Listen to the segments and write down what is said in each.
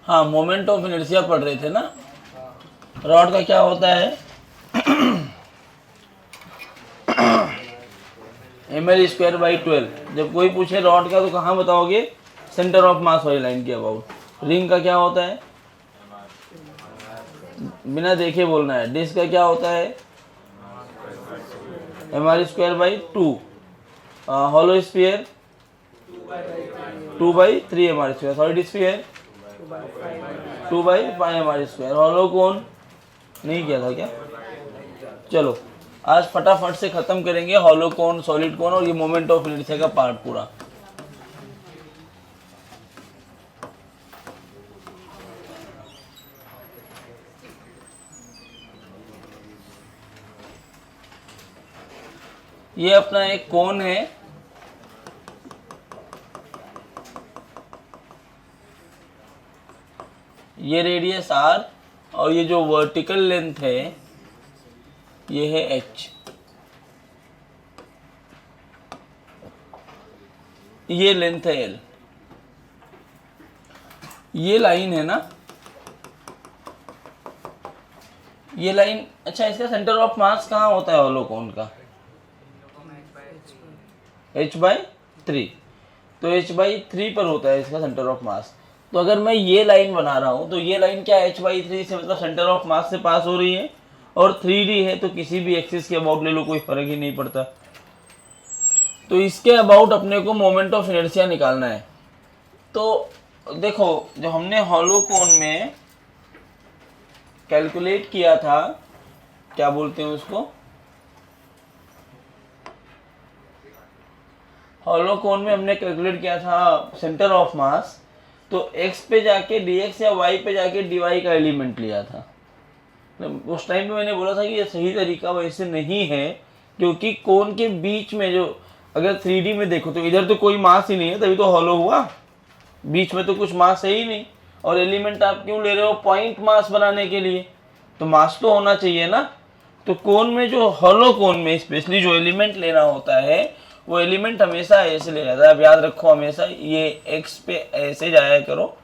हाँ, moment of inertia पढ़ रहे थे ना। रॉड का क्या होता है, ml²/12। जब कोई पूछे रॉड का तो कहाँ बताओगे, सेंटर ऑफ मास वाली लाइन के अबाउट। रिंग का क्या होता है, बिना देखे बोलना है। डिस्क का क्या होता है, mr²/2। Hollow sphere 2/3 mr²। Solid sphere 2/5 mr²। Hollow cone नहीं किया था क्या। चलो आज फटाफट से खत्म करेंगे हॉलो कोन, सॉलिड कोन और ये मोमेंट ऑफ इनर्शिया का पार्ट पूरा। ये अपना एक कोन है, ये रेडियस r और ये जो वर्टिकल लेंथ है ये है h। ये लेंथ है l। ये लाइन है ना, ये लाइन। अच्छा, इसका सेंटर ऑफ मास कहाँ होता है हॉलो कोन का, h/3। तो h/3 पर होता है इसका सेंटर ऑफ मास। तो अगर मैं ये लाइन बना रहा हूँ तो ये लाइन क्या h/3 से मतलब सेंटर ऑफ मास से पास हो रही है, और 3D है तो किसी भी एक्सिस के अबाउट ले लो, कोई फर्क ही नहीं पड़ता। तो इसके अबाउट अपने को मोमेंट ऑफ इनर्शिया निकालना है। तो देखो, जो हमने हॉलो कोन में कैलकुलेट किया था, क्या बोलते हैं उसको, हॉलो कोन में हमने कैलकुलेट किया था सेंटर ऑफ मास, तो x पे जाके dx या y पे जाके dy का एलिमेंट लिया था। उस टाइम पे मैंने बोला था कि ये सही तरीका वैसे नहीं है, क्योंकि कोन के बीच में जो, अगर 3D में देखो तो इधर तो कोई मास ही नहीं है, तभी तो हॉलो हुआ। बीच में तो कुछ मास है ही नहीं, और एलिमेंट आप क्यों ले रहे हो, पॉइंट मास बनाने के लिए, तो मास तो होना चाहिए ना। तो कोन में जो, हॉलो कोन में स्पेशली जो एलिमेंट लेना होता है, वो एलिमेंट हमेशा ऐसे ले जाता है। अब याद रखो, हमेशा ये x पे ऐसे जाया करो,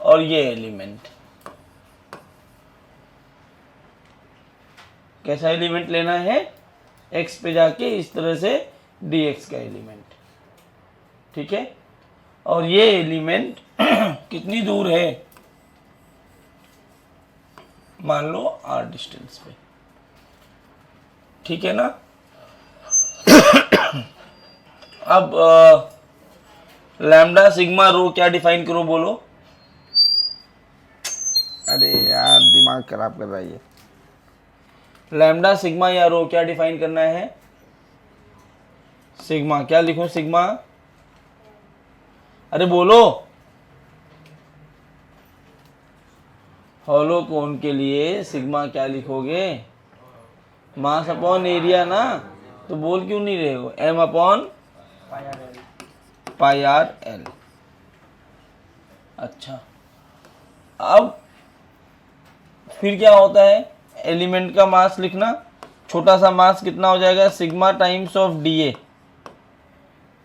और ये एलिमेंट कैसा एलिमेंट लेना है, x पे जाके इस तरह से dx का एलिमेंट, ठीक है। और ये एलिमेंट कितनी दूर है, मान लो r डिस्टेंस पे, ठीक है ना। अब लैम्डा सिग्मा रो क्या डिफाइन करो, बोलो। अरे यार, दिमाग खराब कर रहा है ये। लैम्डा सिग्मा या रो क्या डिफाइन करना है, सिग्मा क्या लिखूं, सिग्मा, अरे बोलो। हॉलो कोन के लिए सिग्मा क्या लिखोगे, मास अपॉन एरिया ना, तो बोल क्यों नहीं रहे हो, m/πr/l। अच्छा, अब फिर क्या होता है, एलिमेंट का मास लिखना, छोटा सा मास कितना हो जाएगा, सिग्मा टाइम्स ऑफ dA,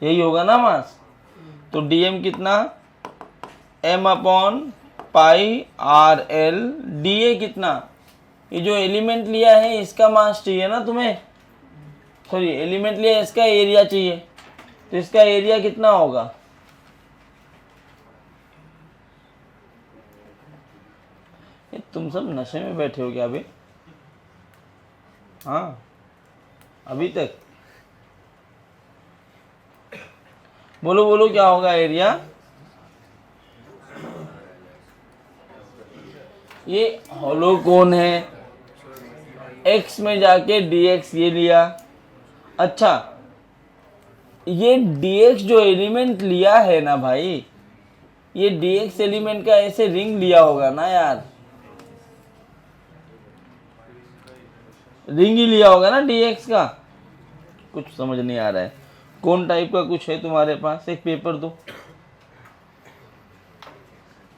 यही होगा ना मास। तो dm कितना, m/πr/l। dA कितना, ये जो एलिमेंट लिया है इसका मास चाहिए ना तुम्हें, सॉरी एलिमेंट लिया है इसका एरिया चाहिए, तो इसका एरिया कितना होगा, ये तुम सब नशे में बैठे हो क्या अभी, हाँ अभी तक, बोलो बोलो क्या होगा एरिया। ये हॉलो कोन है, x में जाके dx ये लिया। अच्छा, ये dx जो एलिमेंट लिया है ना भाई, ये dx एलिमेंट का ऐसे रिंग लिया होगा ना यार, रिंग ही लिया होगा ना dx का। कुछ समझ नहीं आ रहा है, कौन टाइप का कुछ है तुम्हारे पास, एक पेपर दो,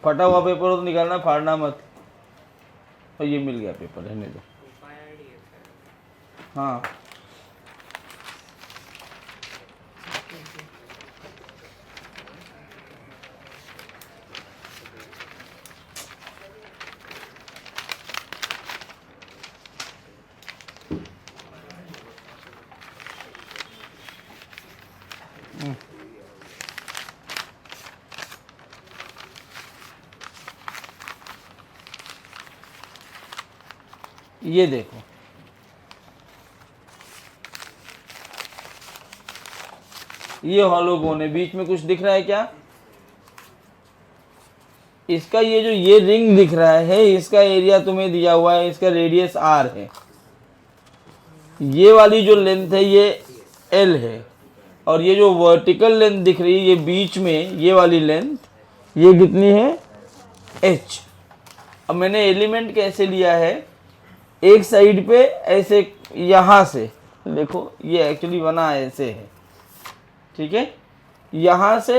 फटा हुआ पेपर हो तो निकालना, फाड़ना मत। और ये मिल गया पेपर, रहने दो। हाँ ये देखो, ये हॉलो कोन है, बीच में कुछ दिख रहा है क्या? इसका ये जो ये रिंग दिख रहा है, इसका एरिया तुम्हें दिया हुआ है, इसका रेडियस r है। ये वाली जो लेंथ है ये l है, और ये जो वर्टिकल लेंथ दिख रही है ये बीच में, ये वाली लेंथ ये कितनी है? h। अब मैंने एलिमेंट कैसे लिया है, एक साइड पे ऐसे, यहाँ से देखो ये एक्चुअली बना ऐसे है, ठीक है, यहाँ से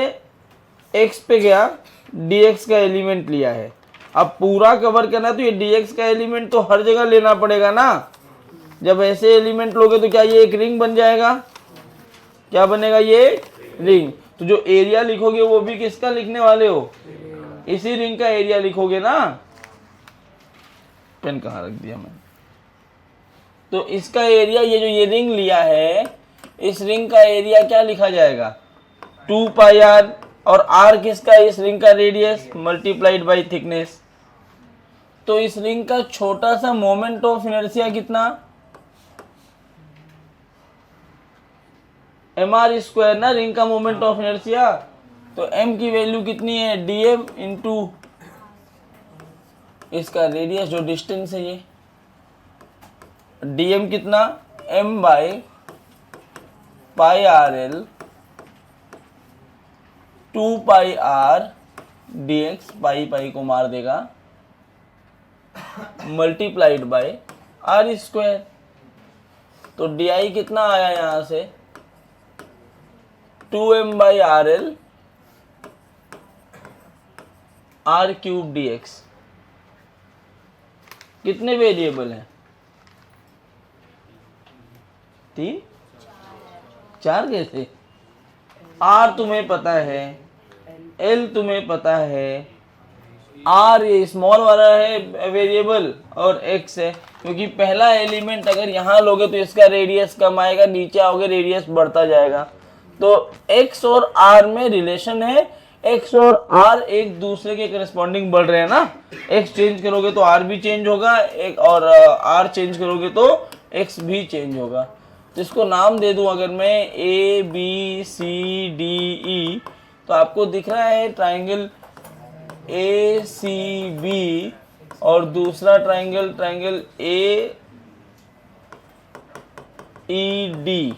x पे गया, dx का एलिमेंट लिया है। अब पूरा कवर करना तो ये dx का एलिमेंट तो हर जगह लेना पड़ेगा ना। जब ऐसे एलिमेंट लोगे तो क्या ये एक रिंग बन जाएगा? क्या बनेगा? ये रिंग। तो जो एरिया लिखोगे वो भी किसका लिखने वाले हो? इसी रिंग का एरिया लिखोगे ना। पेन कहाँ रख दिया मैंने? तो इसका एरिया, ये जो ये रिंग लिया है, इस रिंग का एरिया क्या लिखा जाएगा? 2 पाई r, और r किसका? इस रिंग का रेडियस मल्टीप्लाइड बाई थिकनेस। तो इस रिंग का छोटा सा मोमेंट ऑफ इनर्शिया कितना? mr स्क्वायर ना, रिंग का मोमेंट ऑफ इनर्शिया। तो m की वैल्यू कितनी है? dm इंटू इसका रेडियस जो डिस्टेंस है, ये dm कितना? m by pi r l 2 pi r dx, pi pi को मार देगा, मल्टीप्लाइड बाई आर स्क्वायर। तो di कितना आया यहां से? 2m by r l r cube dx। कितने वेरिएबल हैं? 3 4 कैसे? r तुम्हें पता है, l तुम्हें पता है, r ये स्मॉल वाला है वेरिएबल, और x है, क्योंकि पहला एलिमेंट अगर यहाँ लोगे तो इसका रेडियस कम आएगा, नीचे आओगे रेडियस बढ़ता जाएगा। तो x और r में रिलेशन है, x और r एक दूसरे के करस्पॉन्डिंग बढ़ रहे हैं ना। x चेंज करोगे तो r भी चेंज होगा, एक और r चेंज करोगे तो x भी चेंज होगा। तो इसको नाम दे दूं अगर मैं A B C D E, तो आपको दिख रहा है ट्राइंगल ए सी बी, और दूसरा ट्राइंगल ए ई डी।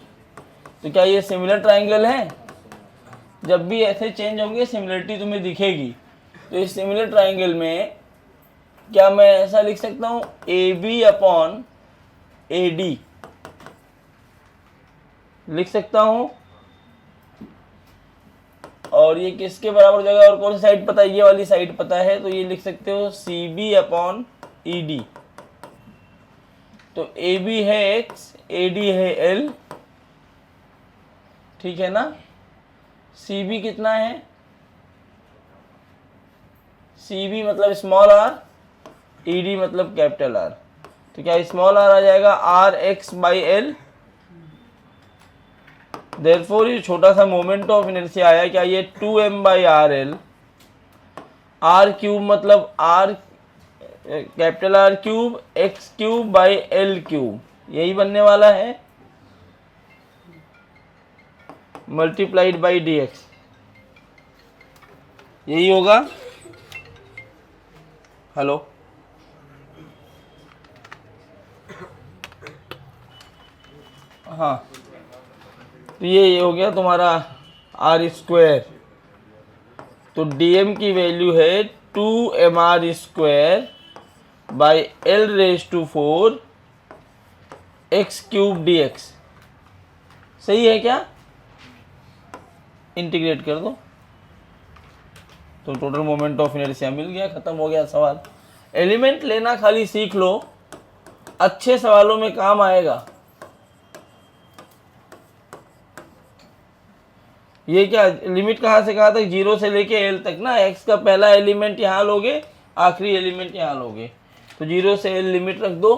तो क्या ये सिमिलर ट्राइंगल है? जब भी ऐसे चेंज होंगे सिमिलरिटी तुम्हें दिखेगी। तो इस सिमिलर ट्राइंगल में क्या मैं ऐसा लिख सकता हूं? A B upon A D लिख सकता हूं। और ये किसके बराबर हो जाएगा? और कौन सी साइड पता है? ये वाली साइड पता है, तो ये लिख सकते हो C B upon E D. तो ए बी है x, ए डी है l, ठीक है ना। सी बी कितना है? सी बी मतलब स्मॉल r, ई डी मतलब कैपिटल R। तो क्या स्मॉल r आ जाएगा? R x by l. Therefore ये छोटा सा मोमेंट ऑफ इनर्शिया आया, क्या ये 2m by r l, r cube मतलब r capital R cube x cube by l cube, यही बनने वाला है, मल्टीप्लाइड बाई dx, यही होगा। हेलो, हाँ, तो ये हो गया तुम्हारा आर स्क्वायर। तो dm की वैल्यू है 2mr square by l raise to 4 x cube dx। सही है क्या? इंटीग्रेट कर दो तो टोटल मोमेंट ऑफ इनर्शिया मिल गया, खत्म हो गया सवाल। एलिमेंट लेना खाली सीख लो, अच्छे सवालों में काम आएगा। ये क्या लिमिट कहाँ से कहाँ तक? 0 से लेके l तक ना। x का पहला एलिमेंट यहाँ लोगे, आखिरी एलिमेंट यहाँ लोगे, तो 0 से l लिमिट रख दो,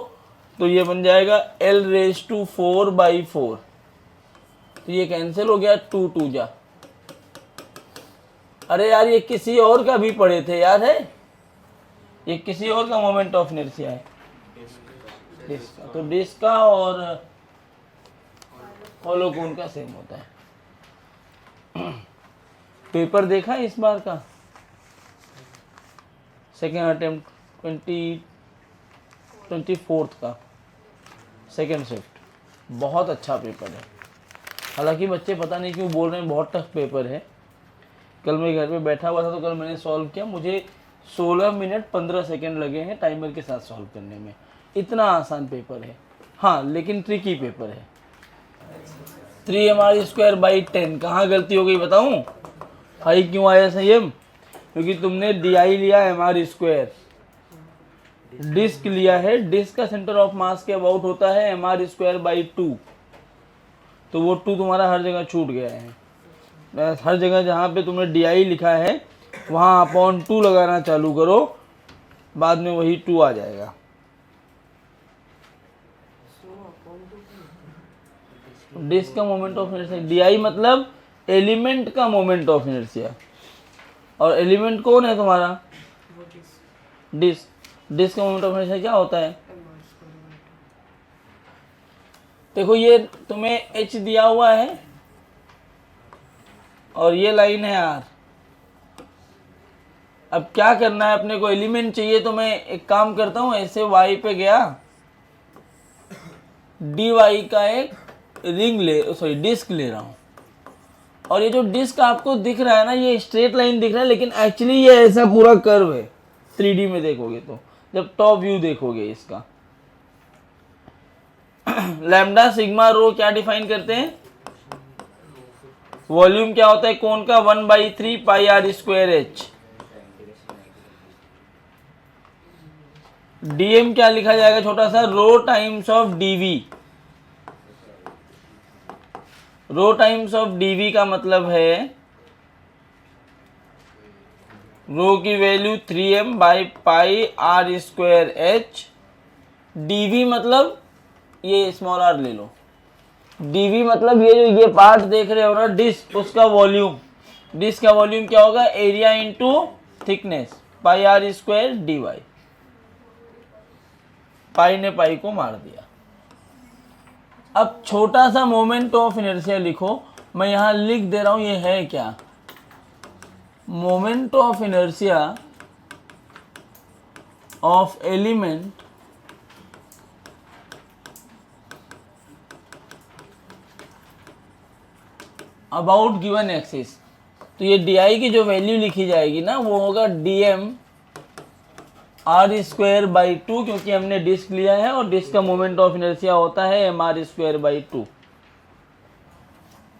तो ये बन जाएगा l रेज टू 4 बाई 4। तो ये कैंसिल हो गया, 2 2 जा। अरे यार ये किसी और का भी पढ़े थे, याद है? ये किसी और का मोमेंट ऑफ इनर्शिया है। डिस्क का, तो डिस्क का और हॉलो कोन का सेम होता है। पेपर देखा है इस बार का, सेकेंड अटेम्प्ट 24 का सेकेंड शिफ्ट, बहुत अच्छा पेपर है। हालांकि बच्चे पता नहीं क्यों बोल रहे हैं बहुत टफ पेपर है। कल मैं घर पे बैठा हुआ था तो कल मैंने सॉल्व किया, मुझे 16 मिनट 15 सेकेंड लगे हैं टाइमर के साथ सॉल्व करने में। इतना आसान पेपर है, हाँ लेकिन ट्रिकी पेपर है। 3mr²/10 कहाँ गलती हो गई बताऊँ? हाई क्यों आया संयम? क्योंकि तुमने DI लिया mr², डिस्क लिया है, डिस्क का सेंटर ऑफ मास के अबाउट होता है mr²/2, तो वो 2 तुम्हारा हर जगह छूट गया है। हर जगह जहाँ पे तुमने DI लिखा है वहाँ अपॉन 2 लगाना चालू करो, बाद में वही 2 आ जाएगा। डिस्क का मोमेंट ऑफ इनर्शिया, DI मतलब एलिमेंट का मोमेंट ऑफ इनर्शिया, और एलिमेंट कौन है तुम्हारा? डिस्क। डिस्क का मोमेंट ऑफ इनर्शिया क्या होता है? देखो ये तुम्हें H दिया हुआ है और ये लाइन है R। अब क्या करना है, अपने को एलिमेंट चाहिए, तो मैं एक काम करता हूँ, ऐसे Y पे गया, dy का एक डिस्क ले रहा हूँ, और ये जो डिस्क आपको दिख रहा है ना, ये स्ट्रेट लाइन दिख रहा है, लेकिन एक्चुअली ये ऐसा पूरा कर्व है। 3D में देखोगे तो, जब टॉप व्यू देखोगे इसका। लैम्डा सिग्मा रो क्या डिफाइन करते हैं? वॉल्यूम क्या होता है कोन का? 1/3 πr²h। dm क्या लिखा जाएगा छोटा सा? Rho times of dv। Rho times of dv का मतलब है रो की वैल्यू 3m/πr²h। dv मतलब ये स्मॉल r ले लो, dv मतलब ये जो ये पार्ट देख रहे हो ना डिस्क, उसका वॉल्यूम। डिस्क का वॉल्यूम क्या होगा? Area into thickness, πr²dy। पाई ने पाई को मार दिया। अब छोटा सा मोमेंट ऑफ इनर्शिया लिखो, मैं यहां लिख दे रहा हूं, ये है क्या? Moment of inertia of element about given axis. तो ये DI की जो वैल्यू लिखी जाएगी ना, वो होगा dm r²/2, क्योंकि हमने डिस्क लिया है और डिस्क का मोमेंट ऑफ इनर्शिया होता है mr²/2।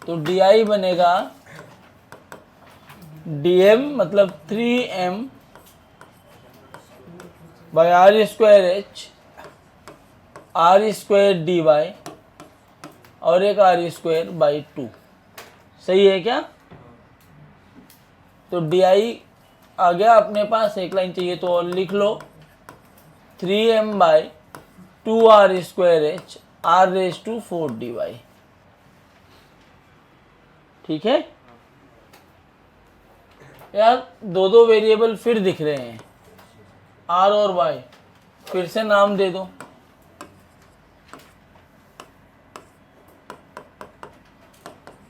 तो DI बनेगा dm मतलब 3m/r²h, r²dy और एक r²/2। सही है क्या? तो DI आ गया अपने पास, एक लाइन चाहिए तो और लिख लो, 3m/2r²h r⁴dy। ठीक है यार? दो वेरिएबल फिर दिख रहे हैं, r और y, फिर से नाम दे दो।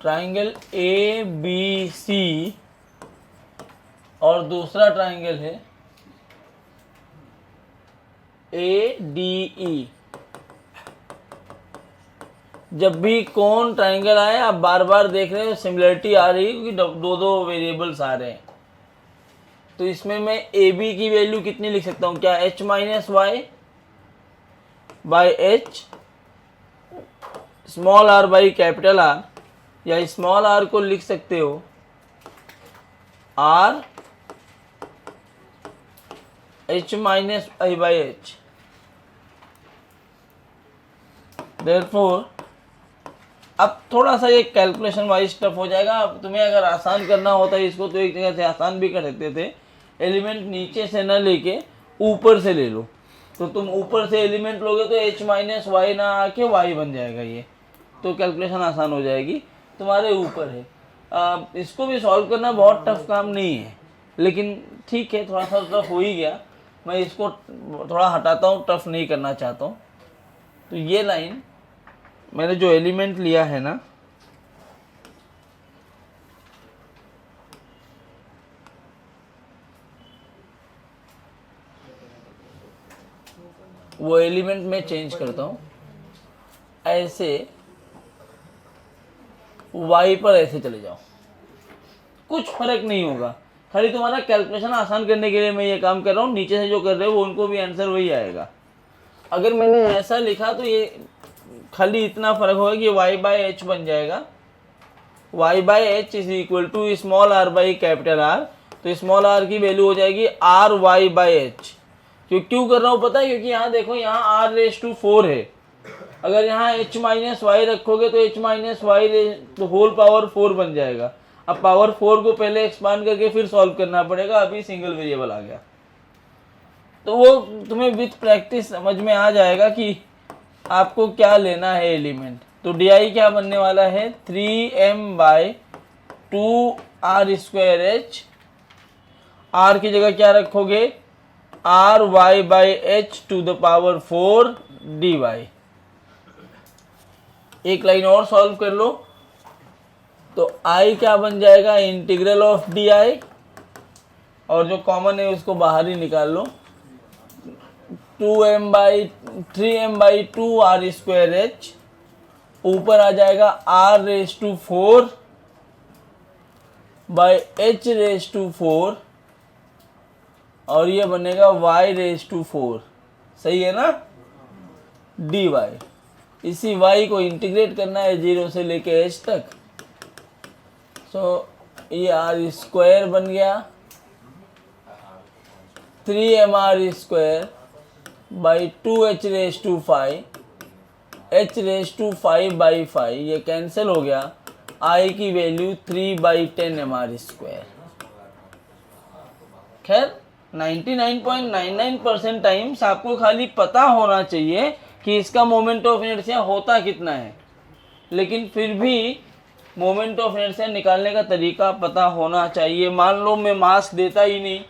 ट्राइंगल ABC और दूसरा ट्राइंगल है ADE। जब भी कौन ट्राइंगल आए आप बार बार देख रहे हो, सिमिलरिटी आ रही है क्योंकि दो वेरिएबल्स आ रहे हैं। तो इसमें मैं AB की वैल्यू कितनी लिख सकता हूँ? क्या h-y/h स्मॉल r/R, या स्मॉल r को लिख सकते हो r h-i/h। देयरफॉर अब थोड़ा सा ये कैलकुलेशन वाइज टफ हो जाएगा। अब तुम्हें अगर आसान करना होता है इसको तो एक जगह से आसान भी कर सकते थे। एलिमेंट नीचे से न लेके ऊपर से ले लो, तो तुम ऊपर से एलिमेंट लोगे तो h-y ना आके y बन जाएगा, ये तो कैलकुलेशन आसान हो जाएगी। तुम्हारे ऊपर है। इसको भी सॉल्व करना बहुत टफ काम नहीं है, लेकिन ठीक है थोड़ा सा टफ हो ही गया। मैं इसको थोड़ा हटाता हूँ, टफ नहीं करना चाहता हूँ। तो ये लाइन मैंने जो एलिमेंट लिया है ना, वो एलिमेंट मैं चेंज करता हूं, ऐसे y पर ऐसे चले जाओ, कुछ फर्क नहीं होगा, खाली तुम्हारा कैलकुलेशन आसान करने के लिए मैं ये काम कर रहा हूँ। नीचे से जो कर रहे हो वो उनको भी आंसर वही आएगा। अगर मैंने ऐसा लिखा तो ये खाली इतना फर्क होगा कि y बाय एच बन जाएगा, y by h is equal to small r by capital R। तो स्मॉल r की वैल्यू हो जाएगी r y बाय एच। क्यों कर रहा हूँ पता है? क्योंकि यहाँ देखो, यहाँ r रेस टू 4 है, अगर यहाँ h माइनस वाई रखोगे तो h माइनस वाई तो होल पावर 4 बन जाएगा। अब पावर 4 को पहले एक्सपांड करके फिर सॉल्व करना पड़ेगा, अभी सिंगल वेरिएबल आ गया। तो वो तुम्हें विथ प्रैक्टिस समझ में आ जाएगा कि आपको क्या लेना है एलिमेंट। तो डी क्या बनने वाला है, 3m by 2r square H. r की जगह क्या रखोगे, r y by h to the power 4 d y. एक लाइन और सॉल्व कर लो तो i क्या बन जाएगा, इंटीग्रल ऑफ डी आई, और जो कॉमन है उसको बाहर ही निकाल लो, 3m by 2r square H, ऊपर आ जाएगा r रेस टू 4 बाई h रेस टू 4, और ये बनेगा y रेस टू 4। सही है ना, डी वाई। इसी y को इंटीग्रेट करना है 0 से लेके h तक। सो ये r स्क्वायर बन गया, 3mr square by 2h raise to 5, h raise to 5 by 5, ये कैंसिल हो गया, i की वैल्यू 3 बाई 10 mr स्क्वायर। खैर 99.99% टाइम्स आपको खाली पता होना चाहिए कि इसका मोमेंट ऑफ इनर्शिया होता कितना है, लेकिन फिर भी मोमेंट ऑफ इनर्शिया निकालने का तरीका पता होना चाहिए। मान लो मैं मास देता ही नहीं,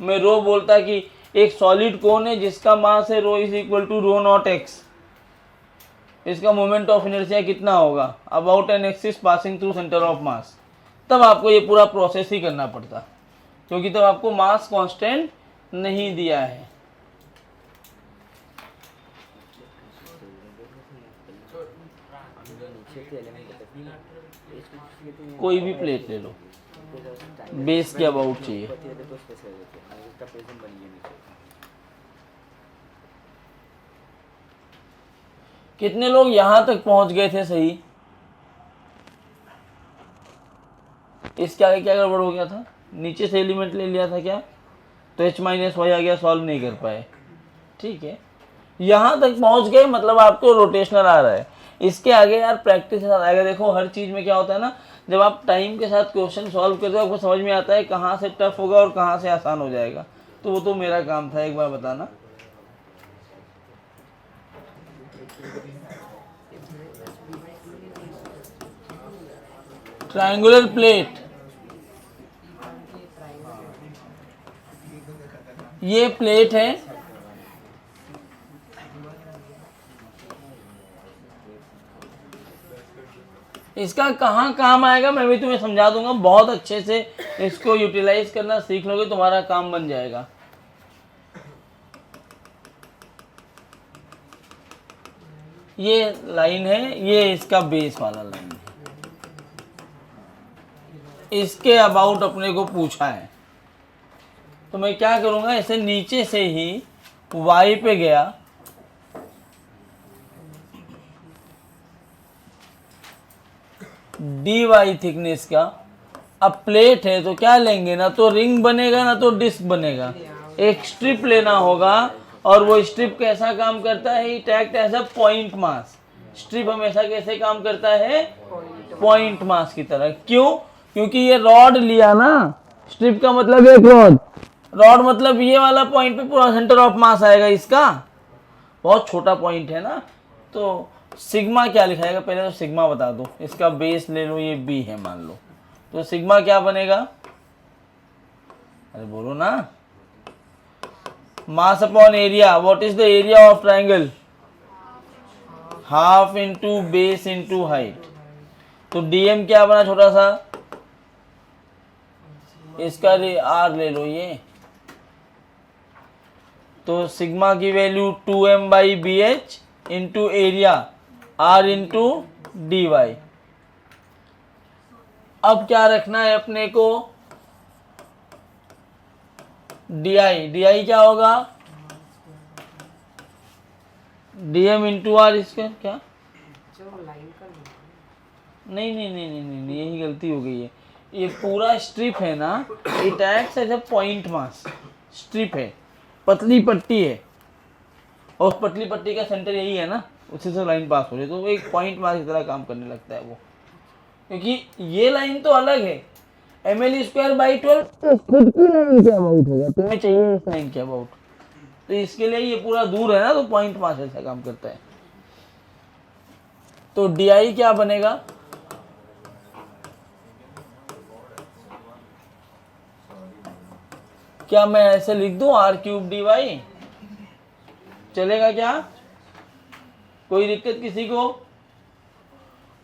मैं रो बोलता कि एक सॉलिड कोन है जिसका मास है rho is equal to rho not x, इसका मोमेंट ऑफ इनर्शिया कितना होगा, about an axis passing through centre of mass, तब आपको ये पूरा प्रोसेस ही करना पड़ता, क्योंकि तब आपको मास कांस्टेंट नहीं दिया है। कोई भी प्लेट ले लो, बेस के अबाउट चाहिए। कितने लोग यहां तक पहुंच गए थे सही? इसके आगे क्या गड़बड़ हो गया था, नीचे से एलिमेंट ले लिया था क्या, तो h माइनस वाई आ गया, सॉल्व नहीं कर पाए। ठीक है, यहां तक पहुंच गए मतलब आपको रोटेशनल आ रहा है। इसके आगे यार प्रैक्टिस के साथ आएगा। देखो हर चीज में क्या होता है ना, जब आप टाइम के साथ क्वेश्चन सॉल्व करते हो आपको समझ में आता है कहाँ से टफ होगा और कहाँ से आसान हो जाएगा। तो वो तो मेरा काम था एक बार बताना। ट्रायंगुलर प्लेट, ये प्लेट है, इसका कहाँ काम आएगा मैं भी तुम्हें समझा दूंगा। बहुत अच्छे से इसको यूटिलाइज करना सीख लोगे, तुम्हारा काम बन जाएगा। ये लाइन है, ये इसका बेस वाला लाइन है, इसके अबाउट अपने को पूछा है। तो मैं क्या करूंगा, इसे नीचे से ही y पे गया, डी वाई थिकनेस का। अब प्लेट है तो क्या लेंगे, ना तो रिंग बनेगा ना तो डिस्क बनेगा, एक स्ट्रिप लेना होगा। और वो स्ट्रिप कैसा काम करता है, it act as a point mass. Strip हमेशा कैसे काम करता है, पॉइंट मास की तरह। क्यों, क्योंकि ये रॉड लिया ना, स्ट्रिप का मतलब एक रॉड, रॉड मतलब ये वाला पॉइंट पे पूरा सेंटर ऑफ मास आएगा इसका, बहुत छोटा पॉइंट है ना। तो सिग्मा क्या लिखाएगा, पहले तो सिग्मा बता दो। इसका बेस ले लो, ये बी है मान लो, तो सिग्मा क्या बनेगा, अरे बोलो ना, मास upon area. What is the area of triangle, half into base into height. तो डीएम क्या बना छोटा सा, इसका आर ले लो ये, तो सिग्मा की value 2m by b h into area r into d y. अब क्या रखना है अपने को, डी आई, डी आई क्या होगा, डीएम इंटू आर। इसका क्या, नहीं नहीं नहीं नहीं नहीं, यही गलती हो गई है। ये पूरा स्ट्रिप है ना, it acts as a point mass. Strip है, पतली पट्टी है, और उस पतली पट्टी का सेंटर यही है ना, उसी से लाइन पास हो रही है, तो वो एक पॉइंट मास की तरह काम करने लगता है वो। क्योंकि ये लाइन तो अलग है, ml² बाई 12 खुद की लाइन के अबाउट होगा, तुम्हें चाहिए इस लाइन के अबाउट, तो इसके लिए ये पूरा दूर है ना, तो पॉइंट मास ऐसा काम करता है। तो डी आई क्या बनेगा, क्या मैं ऐसे लिख दूं r³ dy, चलेगा क्या, कोई दिक्कत किसी को?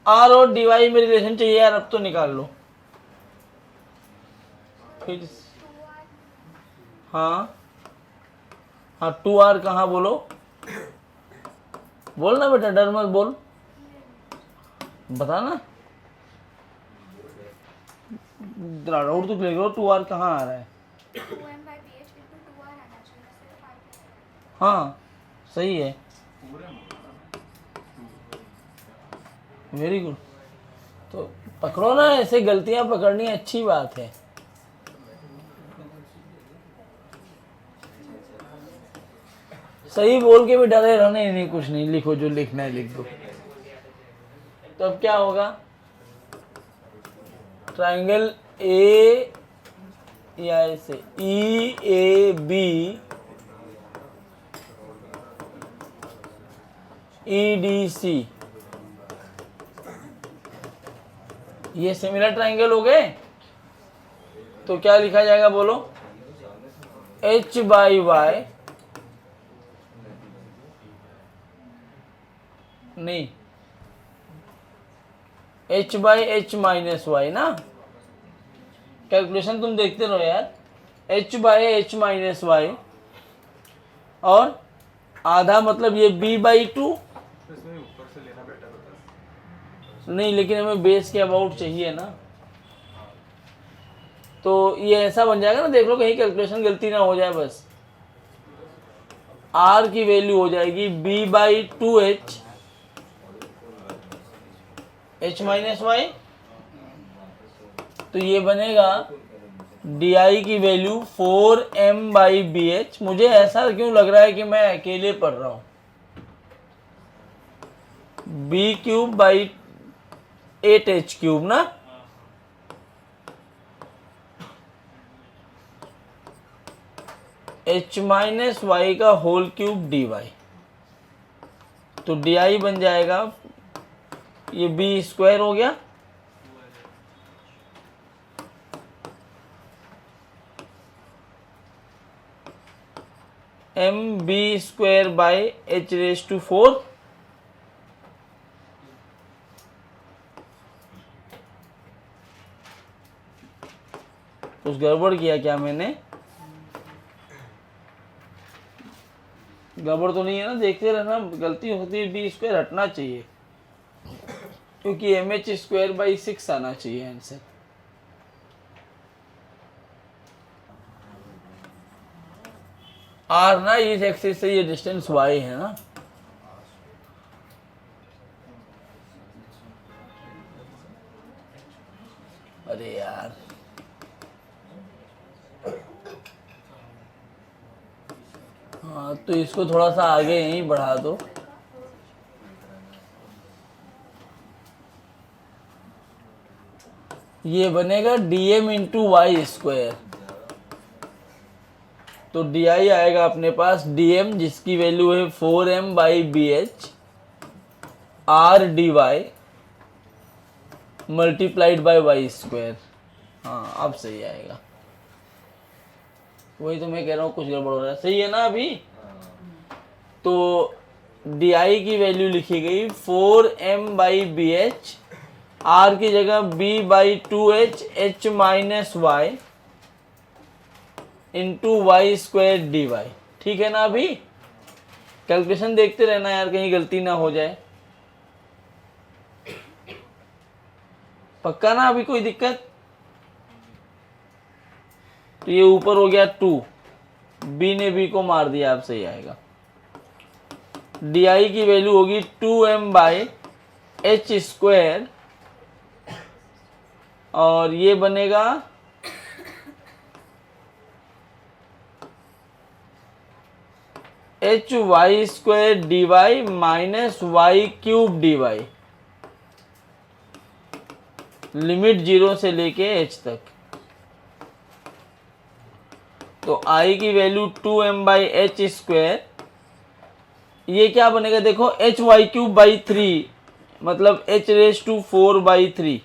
r और dy में रिलेशन चाहिए यार, अब तो निकाल लो फिर। हाँ हाँ 2r कहाँ, बोलो बोलना बेटा, डर मत बोल, बताना, डाउट तो क्लियर करो, 2r कहाँ आ रहा है? हाँ सही है, वेरी गुड। तो पकड़ो ना, ऐसे गलतियां पकड़नी अच्छी बात है। सही बोल के भी डरे रहने नहीं, कुछ नहीं, लिखो जो लिखना है लिख दो। तो अब क्या होगा, ट्राइंगल ए या ऐसे ई A B E D C, ये सिमिलर ट्राइंगल हो गए। तो क्या लिखा जाएगा बोलो, h बाई वाई, नहीं h by h minus y ना, कैलकुलेशन तुम देखते रहो यार, h by h minus y, और आधा मतलब ये b बाई 2, नहीं लेकिन हमें बेस के अबाउट चाहिए ना, तो ये ऐसा बन जाएगा ना, देख लो कहीं कैलकुलेशन गलती ना हो जाए बस। r की वैल्यू हो जाएगी b by 2h h minus y, तो ये बनेगा di की value 4m by b H. मुझे ऐसा क्यों लग रहा है कि मैं अकेले पढ़ रहा हूं, b³ बाई 8h³ ना, h माइनस वाई का होल क्यूब dy, तो di बन जाएगा, ये b² हो गया, mb² बाई h⁴, कुछ गड़बड़ किया क्या मैंने, गड़बड़ तो नहीं है ना, देखते रहना, गलती होती है, b² हटना चाहिए, क्योंकि mh² बाई 6 आना चाहिए आंसर। r ना इस एक्सिस से ये डिस्टेंस y है ना, अरे यार हाँ, तो इसको थोड़ा सा आगे यहीं बढ़ा दो, ये बनेगा dm इंटू y², तो di आएगा अपने पास dm, जिसकी वैल्यू है 4m by b h r dy multiplied by y²। हाँ अब सही आएगा, वही तो मैं कह रहा हूँ कुछ गड़बड़ हो रहा है, सही है ना अभी। तो DI की वैल्यू लिखी गई 4m/BH, R की जगह B/2H H minus y into y² dy। ठीक है ना? अभी कैलकुलेशन देखते रहना यार, कहीं गलती ना हो जाए। पक्का ना? अभी कोई दिक्कत? तो ये ऊपर हो गया 2, B ने B को मार दिया, आप सही आएगा। DI की वैल्यू होगी 2m/h², और ये बनेगा hy² dy minus y³ dy, limit 0 से लेके h तक। तो I की वैल्यू 2m/h², ये क्या बनेगा देखो, hy³ मतलब h⁴/3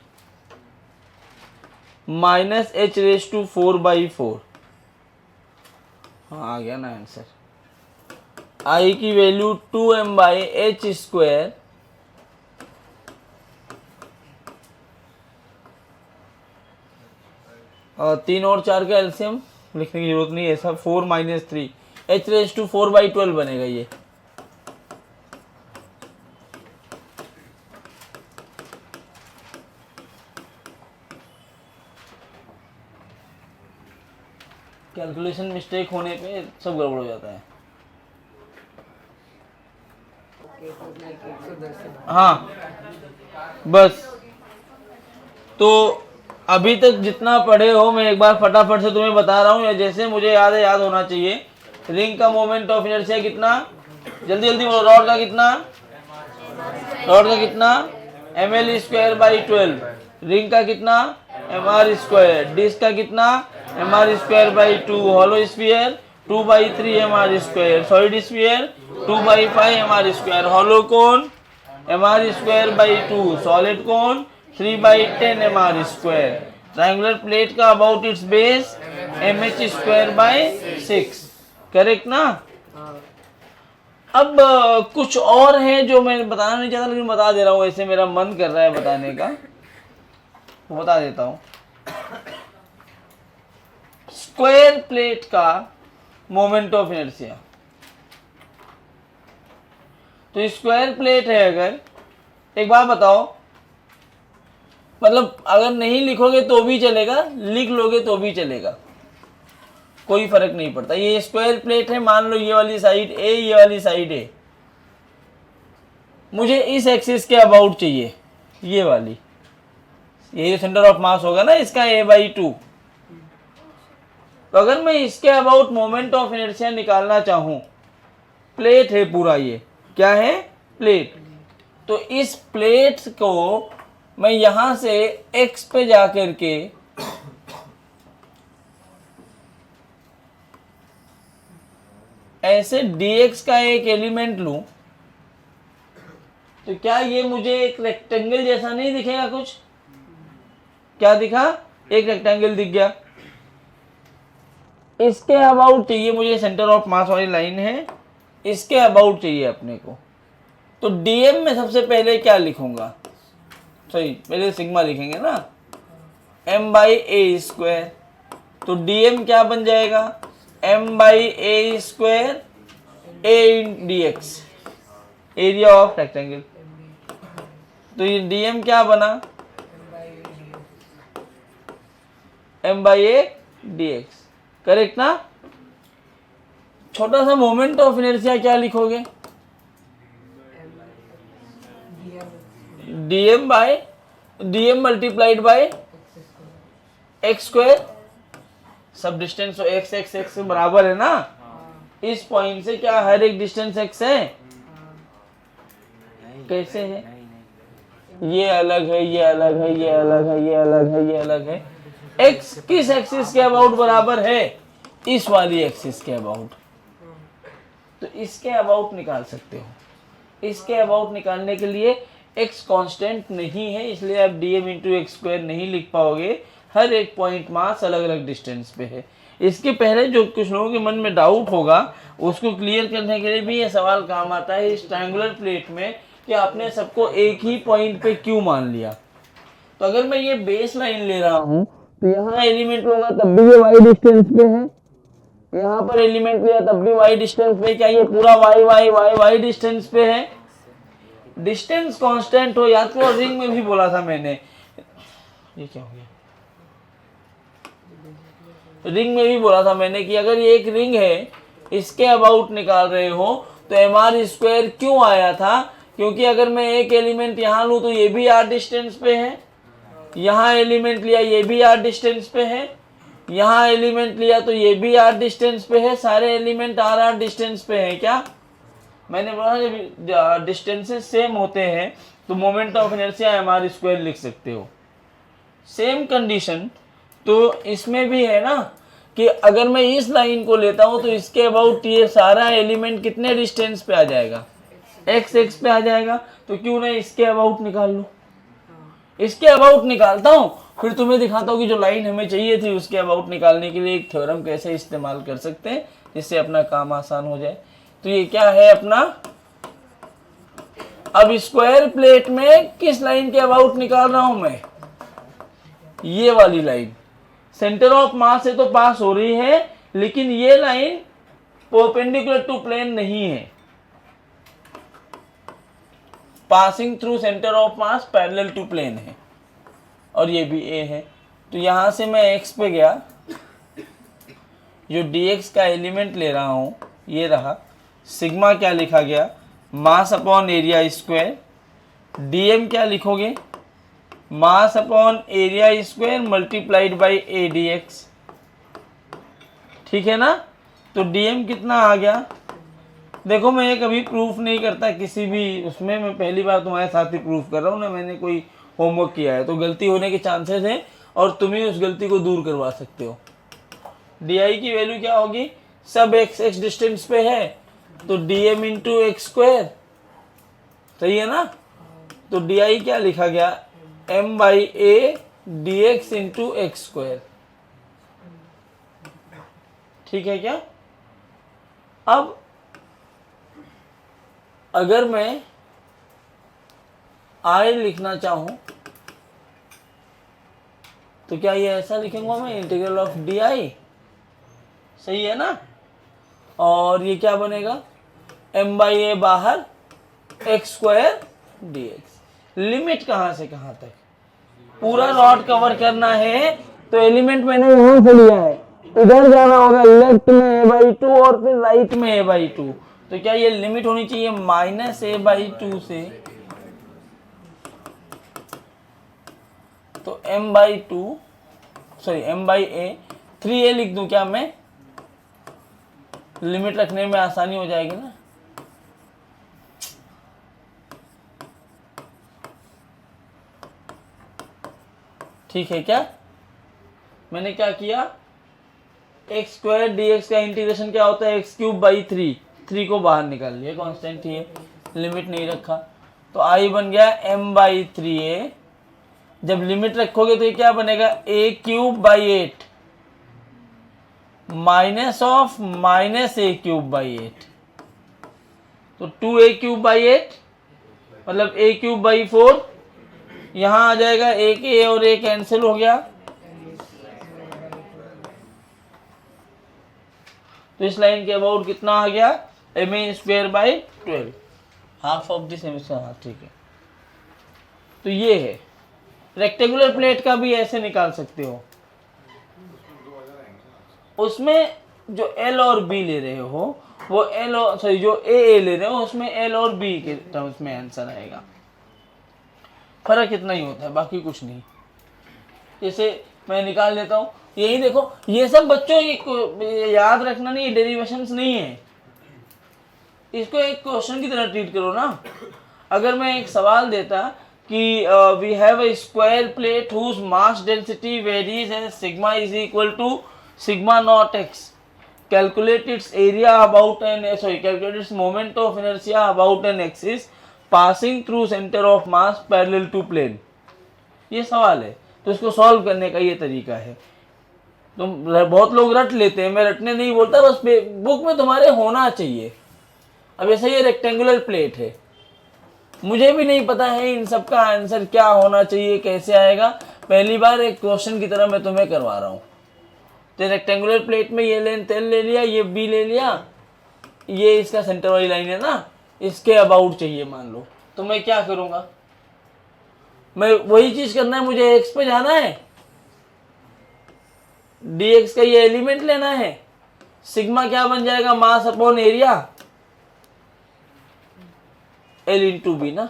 माइनस h⁴/4। हाँ, आ गया ना आंसर। I की वैल्यू 2m/h², और 3 और 4 का एलसीएम लिखने की जरूरत नहीं है, सब 4 - 3 h⁴/12 बनेगा ये। कैलकुलेशन मिस्टेक होने पे सब गड़बड़ हो जाता है। हाँ बस, तो अभी तक जितना पढ़े हो मैं एक बार फटाफट से तुम्हें बता रहा हूँ, या जैसे मुझे याद है, याद होना चाहिए। रिंग का मोमेंट ऑफ इनर्शिया कितना? जल्दी जल्दी बोलो। रॉड का कितना? रॉड का कितना? ml²/12। रिंग का कितना? mr²। डिस्क का कितना? mr²/2। Hollow sphere 2/3 mr²। Solid sphere 2/5 mr²। Hollow cone mr²/2। Solid cone 3/10 mr²। Triangular plate का about its base mh²/6। Correct ना? अब कुछ और है जो मैं बताना नहीं चाहता, लेकिन बता दे रहा हूँ, ऐसे मेरा मन कर रहा है बताने का, तो बता देता हूँ। स्क्वायर प्लेट का मोमेंट ऑफ इनर्शिया, तो स्क्वायर प्लेट है अगर, एक बात बताओ, मतलब अगर नहीं लिखोगे तो भी चलेगा, लिख लोगे तो भी चलेगा, कोई फर्क नहीं पड़ता। ये स्क्वायर प्लेट है, मान लो ये वाली साइड ए, ये वाली साइड ए, मुझे इस एक्सिस के अबाउट चाहिए, ये वाली, ये सेंटर ऑफ मास होगा ना इसका a/2। तो अगर मैं इसके अबाउट मोमेंट ऑफ इनर्शिया निकालना चाहूं, प्लेट है पूरा, ये क्या है? प्लेट। तो इस प्लेट को मैं यहां से x पे जाकर के ऐसे dx का एक एलिमेंट लूं, तो क्या ये मुझे एक रेक्टेंगल जैसा नहीं दिखेगा? कुछ क्या दिखा? एक रेक्टेंगल दिख गया। इसके अबाउट चाहिए मुझे, सेंटर ऑफ मास वाली लाइन है, इसके अबाउट चाहिए अपने को। तो dm में सबसे पहले क्या लिखूंगा? सही, पहले सिग्मा लिखेंगे ना, m/a²। तो dm क्या बन जाएगा? m/a², a × dx, area of rectangle. तो ये dm क्या बना? m/a dx। करेक्ट ना? छोटा सा मोमेंट ऑफ इनर्शिया क्या लिखोगे? dm multiplied by x²। सब डिस्टेंस तो x बराबर है ना? इस पॉइंट से क्या हर एक डिस्टेंस x है? कैसे है? ये अलग है, ये अलग है, ये अलग है, ये अलग है, ये अलग है। x किस एक्सिस के अबाउट बराबर है? इस वाली एक्सिस के अबाउट। तो इसके अबाउट निकाल सकते हो। इसके अबाउट निकालने के लिए x कांस्टेंट नहीं है, इसलिए आप dm × x² नहीं लिख पाओगे। हर एक पॉइंट मास अलग अलग डिस्टेंस पे है, इसके पहले जो कुछ लोगों के मन में डाउट होगा उसको क्लियर करने के लिए भी ये सवाल काम आता है इस ट्रायंगुलर प्लेट में कि आपने सबको एक ही पॉइंट पे क्यों मान लिया। तो अगर मैं ये बेस लाइन ले रहा हूँ तो यहाँ एलिमेंट लूंगा तब भी ये वाई डिस्टेंस पे है, यहाँ पर एलिमेंट लिया तब भी वाई डिस्टेंस पे, क्या ये पूरा y y y y distance पे है? डिस्टेंस कांस्टेंट हो, याद करो रिंग में भी बोला था मैंने, ये क्या हो गया, रिंग में भी बोला था मैंने कि अगर ये एक रिंग है इसके अबाउट निकाल रहे हो तो एम आर स्क्वायर क्यों आया था? क्योंकि अगर मैं एक एलिमेंट यहाँ लूँ तो ये भी आर डिस्टेंस पे है, यहाँ एलिमेंट लिया ये भी आर डिस्टेंस पे है, यहाँ एलिमेंट लिया तो ये भी आर डिस्टेंस पे है, सारे एलिमेंट आर आर डिस्टेंस पे है। क्या मैंने बोला जब डिस्टेंसेस सेम होते हैं तो moment of inertia m are square लिख सकते हो। सेम कंडीशन तो इसमें भी है ना कि अगर मैं इस लाइन को लेता हूं तो इसके अबाउट ये सारा एलिमेंट कितने डिस्टेंस पे आ जाएगा? एक्स एक्स पे आ जाएगा। तो क्यों ना इसके अबाउट निकाल लूं, इसके अबाउट निकालता हूं, फिर तुम्हें दिखाता हूं कि जो लाइन हमें चाहिए थी उसके अबाउट निकालने के लिए एक थ्योरम कैसे इस्तेमाल कर सकते हैं जिससे अपना काम आसान हो जाए। तो ये क्या है अपना, अब स्क्वायर प्लेट में किस लाइन के अबाउट निकाल रहा हूं मैं? ये वाली लाइन सेंटर ऑफ मास से तो पास हो रही है लेकिन ये लाइन परपेंडिकुलर टू प्लेन नहीं है, passing through centre of mass parallel to plane है, और ये भी ए है। तो यहां से मैं एक्स पे गया, जो dx का एलिमेंट ले रहा हूं ये रहा, सिग्मा क्या लिखा गया, मास अपॉन एरिया स्क्वायर, dm क्या लिखोगे, मास upon area square multiplied by A dx, ठीक है ना। तो dm कितना आ गया? देखो मैं ये कभी प्रूफ नहीं करता किसी भी उसमें, मैं पहली बार तुम्हारे साथ ही प्रूफ कर रहा हूँ ना, मैंने कोई होमवर्क किया है तो गलती होने के चांसेस हैं और तुम ही उस गलती को दूर करवा सकते हो। di की वैल्यू क्या होगी, सब x x डिस्टेंस पे है तो dm इंटू एक्स स्क्वायर, सही है ना। तो di क्या लिखा गया, m by A D x into x square, ठीक है क्या। अब अगर मैं I लिखना चाहूं तो क्या ये ऐसा लिखूंगा मैं, इंटीग्रल ऑफ डी आई, सही है ना। और ये क्या बनेगा, m बाई ए बाहर x square D x. Limit कहां से कहां तक, पूरा रॉड कवर करना है तो एलिमेंट मैंने यहां से लिया है, इधर जाना होगा लेफ्ट में ए बाई टू और फिर राइट में ए बाई टू। तो क्या ये लिमिट होनी चाहिए माइनस ए बाई टू से, तो m by two sorry m by A, 3a लिख दूं क्या मैं, लिमिट रखने में आसानी हो जाएगी ना। ठीक है क्या, मैंने क्या किया, एक्स स्क्वायर डी एक्स का इंटीग्रेशन क्या होता है, x cube by three, three को बाहर निकाल लिया, कांस्टेंट ही है, लिमिट नहीं रखा तो आई बन गया m बाई थ्री ए। जब लिमिट रखोगे तो ये क्या बनेगा, a cube by eight minus of minus a cube by eight, तो 2a क्यूब बाई एट मतलब a क्यूब बाई फोर, यहां आ जाएगा एक a और a कैंसिल हो गया। तो इस लाइन के अबाउट कितना आ गया, m A square by 12, half of this m square, हाँ ठीक है। तो ये है, रेक्टेंगुलर प्लेट का भी ऐसे निकाल सकते हो, उसमें जो L और B ले रहे हो वो L और सॉरी जो A ले रहे हो उसमें L और B के टर्म्स में आंसर आएगा, फर्क इतना ही होता है बाकी कुछ नहीं। जैसे मैं निकाल लेता हूँ, यही देखो ये सब बच्चों याद रखना नहीं, डेरिवेशंस नहीं है, इसको एक क्वेश्चन की तरह ट्रीट करो ना। अगर मैं एक सवाल देता कि we have a square plate whose mass density varies and sigma is equal to sigma not x, calculate its area about an calculate its moment of inertia about an axis passing through center of mass parallel to plane, ये सवाल है। तो इसको solve करने का ये तरीका है, बहुत लोग रट लेते हैं, मैं रटने नहीं बोलता, बस बुक में तुम्हारे होना चाहिए। अब ऐसे ये रेक्टेंगुलर प्लेट है, मुझे भी नहीं पता है इन सब का आंसर क्या होना चाहिए, कैसे आएगा, पहली बार एक क्वेश्चन की तरह मैं तुम्हें करवा रहा हूँ। तो रेक्टेंगुलर प्लेट में ये लेंथ एल ले लिया, ये बी ले लिया, ये इसका सेंटर वाली लाइन है ना, इसके अबाउट चाहिए मान लो, तो मैं क्या करूँगा, मैं वही चीज़ करना है, मुझे एक्स पे जाना है, dx का ये एलिमेंट लेना है, सिग्मा क्या बन जाएगा, mass upon area, l into b ना।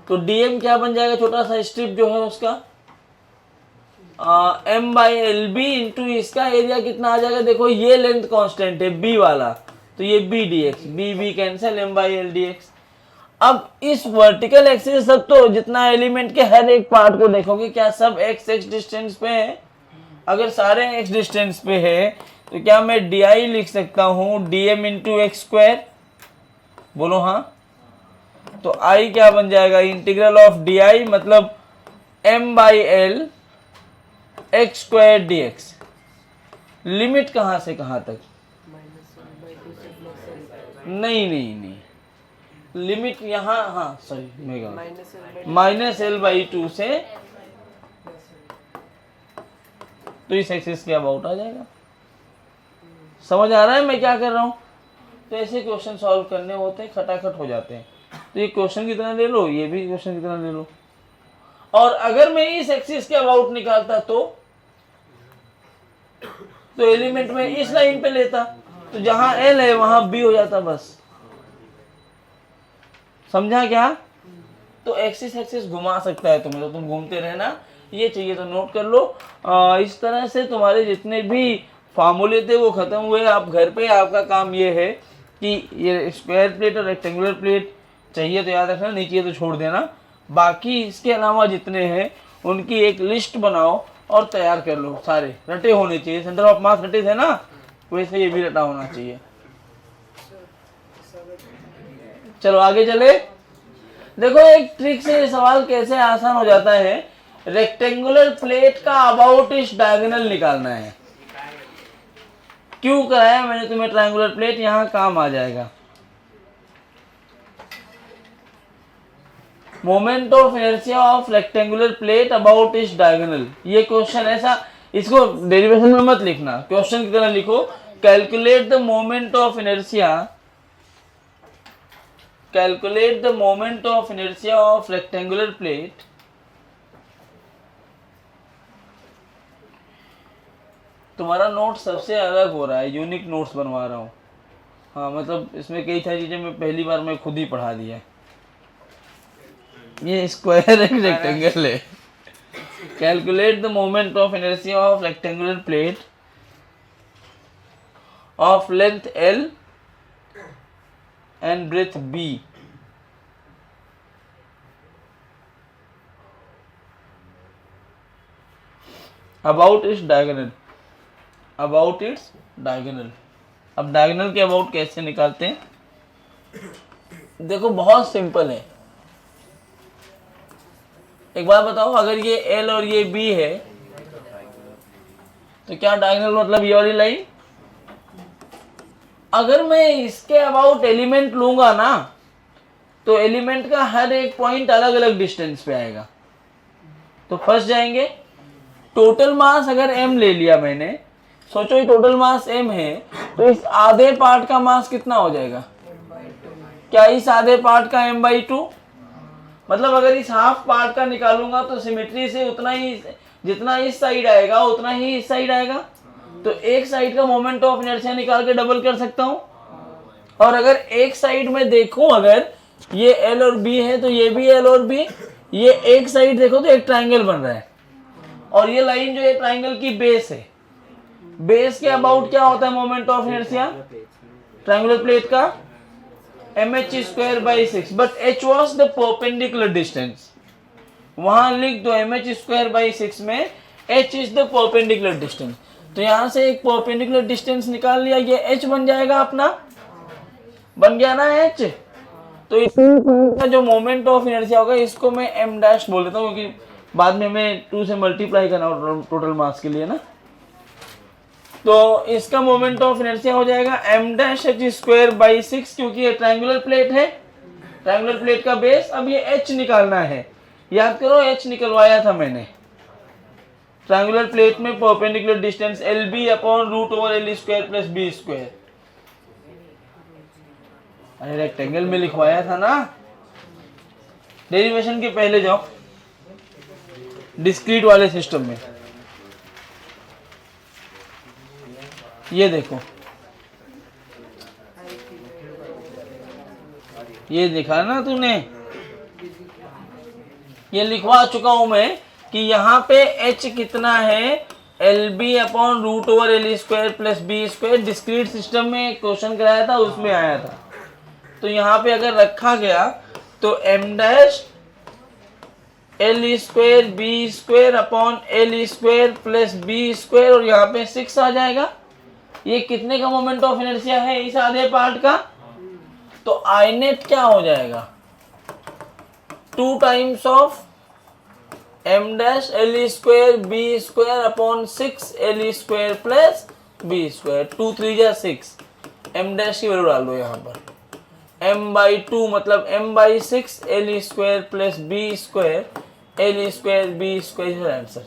तो dm क्या बन जाएगा, छोटा सा स्ट्रिप जो है उसका m by l b into इसका एरिया कितना आ जाएगा, देखो ये लेंथ कांस्टेंट है b वाला, तो ये b dx, b cancel, m by L dx। अब इस वर्टिकल एक्सिस सब, तो जितना एलिमेंट के हर एक पार्ट को देखोगे, क्या सब x डिस्टेंस पे है, अगर सारे x डिस्टेंस पे है तो क्या मैं di लिख सकता हूँ dm इंटू एक्स स्क्वायर, बोलो हाँ। तो i क्या बन जाएगा, इंटीग्रल ऑफ di मतलब m by L x square D x. Limit कहाँ से कहाँ तक, नहीं, लिमिट यहाँ, हाँ सॉरी मैं माइनस एल बाई टू से, तो इस एक्सिस के अबाउट आ जाएगा। समझ आ रहा है मैं क्या कर रहा हूँ। तो ऐसे क्वेश्चन सॉल्व करने होते हैं, खटाखट हो जाते हैं। तो ये क्वेश्चन की तरह ले लो, ये भी क्वेश्चन की तरह ले लो। और अगर मैं इस एक्सिस के अबाउट निकालता तो एलिमेंट में इस लाइन पे लेता, तो जहां एल है वहां बी हो जाता, बस समझा क्या। तो एक्सिस घुमा सकता है तुम्हें, तो तुम घूमते रहना, ये चाहिए तो नोट कर लो। इस तरह से तुम्हारे जितने भी फार्मूले थे वो खत्म हुए। आप घर पे आपका काम ये है कि ये स्क्वायर प्लेट और रेक्टेंगुलर प्लेट चाहिए तो याद रखना, नहीं चाहिए तो छोड़ देना। बाकी इसके अलावा जितने हैं उनकी एक लिस्ट बनाओ और तैयार कर लो, सारे रटे होने चाहिए। सेंटर ऑफ मास रटे थे ना, वैसे ये भी रटा होना चाहिए। चलो आगे चले। देखो एक ट्रिक से ये सवाल कैसे आसान हो जाता है। रेक्टेंगुलर प्लेट का अबाउट इस डायगोनल निकालना है। क्यों कराया मैंने तुम्हें ट्रायंगुलर प्लेट, यहां काम आ जाएगा। Moment of inertia of rectangular plate about इस डायगोनल, ये क्वेश्चन ऐसा, इसको डेरिवेशन में मत लिखना, क्वेश्चन की तरह लिखो। Calculate the moment of inertia, calculate the moment of inertia of rectangular plate तुम्हारा नोट सबसे अलग हो रहा है, यूनिक नोट्स बनवा रहा हूँ। हाँ मतलब इसमें कई सारी चीजें मैं पहली बार मैं खुद ही पढ़ा दिया। ये स्क्वायर एक रेक्टेंगल है। Calculate the moment of inertia of rectangular plate of length l and breadth b about its diagonal, about its diagonal. अब डायगोनल के अबाउट कैसे निकालते हैं, देखो बहुत सिंपल है। एक बात बताओ, अगर ये L और ये B है तो क्या डायगोनल मतलब ये वाली लाइन। अगर मैं इसके अबाउट एलिमेंट लूंगा ना, तो एलिमेंट का हर एक पॉइंट अलग अलग डिस्टेंस पे आएगा, तो फंस जाएंगे। टोटल मास अगर m ले लिया मैंने, सोचो ये टोटल मास m है, तो इस आधे पार्ट का मास कितना हो जाएगा, क्या इस आधे पार्ट का m/2, मतलब अगर इस हाफ पार्ट का निकालूंगा तो सिमेट्री से उतना ही, जितना इस साइड आएगा उतना ही इस साइड आएगा, तो एक साइड का मोमेंट ऑफ इनर्शिया निकाल के डबल कर सकता हूं। और अगर एक साइड में देखूं, अगर ये L और B है तो ये भी L और B, ये एक साइड देखो तो एक ट्रायंगल बन रहा है, और ये लाइन जो है ट्रायंगल की बेस है। बेस के अबाउट क्या होता है moment of inertia triangular plate का, mh square by 6, but h was the perpendicular distance. वहां लिख दो mh स्क्वायर बाई 6 में h is the perpendicular distance. तो यहां से एक परपेंडिकुलर डिस्टेंस निकाल लिया, ये h बन जाएगा अपना, बन गया ना h। तो इसका जो मोमेंट ऑफ इनर्शिया होगा इसको मैं m डैश बोल देता हूँ, क्योंकि बाद में हमें 2 से मल्टीप्लाई करना टोटल मास के लिए ना। तो इसका मोमेंट ऑफ इनर्शिया हो जाएगा m dash H square by 6, क्योंकि ये ट्रायंगुलर प्लेट है, ट्रायंगुलर प्लेट का बेस। अब ये h निकालना है, याद करो h निकलवाया था मैंने। ट्रायंगुलर प्लेट में perpendicular distance L B upon root over L square plus B square. अरे रेक्टेंगल में लिखवाया था ना। डेरिवेशन के पहले जाओ, डिस्क्रीट वाले सिस्टम में। ये देखो, ये दिखा ना तूने, ये लिखवा चुका हूं मैं कि यहाँ पे h कितना है, L B upon root over L square plus B square. Discrete system में क्वेश्चन कराया था, उसमें आया था। तो यहाँ पे अगर रखा गया तो m dash L square B square upon L square plus B square, और यहाँ पे 6 आ जाएगा। ये कितने का मोमेंट ऑफ इनर्शिया है इस आधे पार्ट का? तो आई नेट क्या हो जाएगा, 2 times of m dash L square B square upon 6 L square plus B square. 2 3 जा 6, m डैश की वैल्यू डाल दो यहाँ पर, m/2 मतलब m/6 L square plus B square L square B square answer.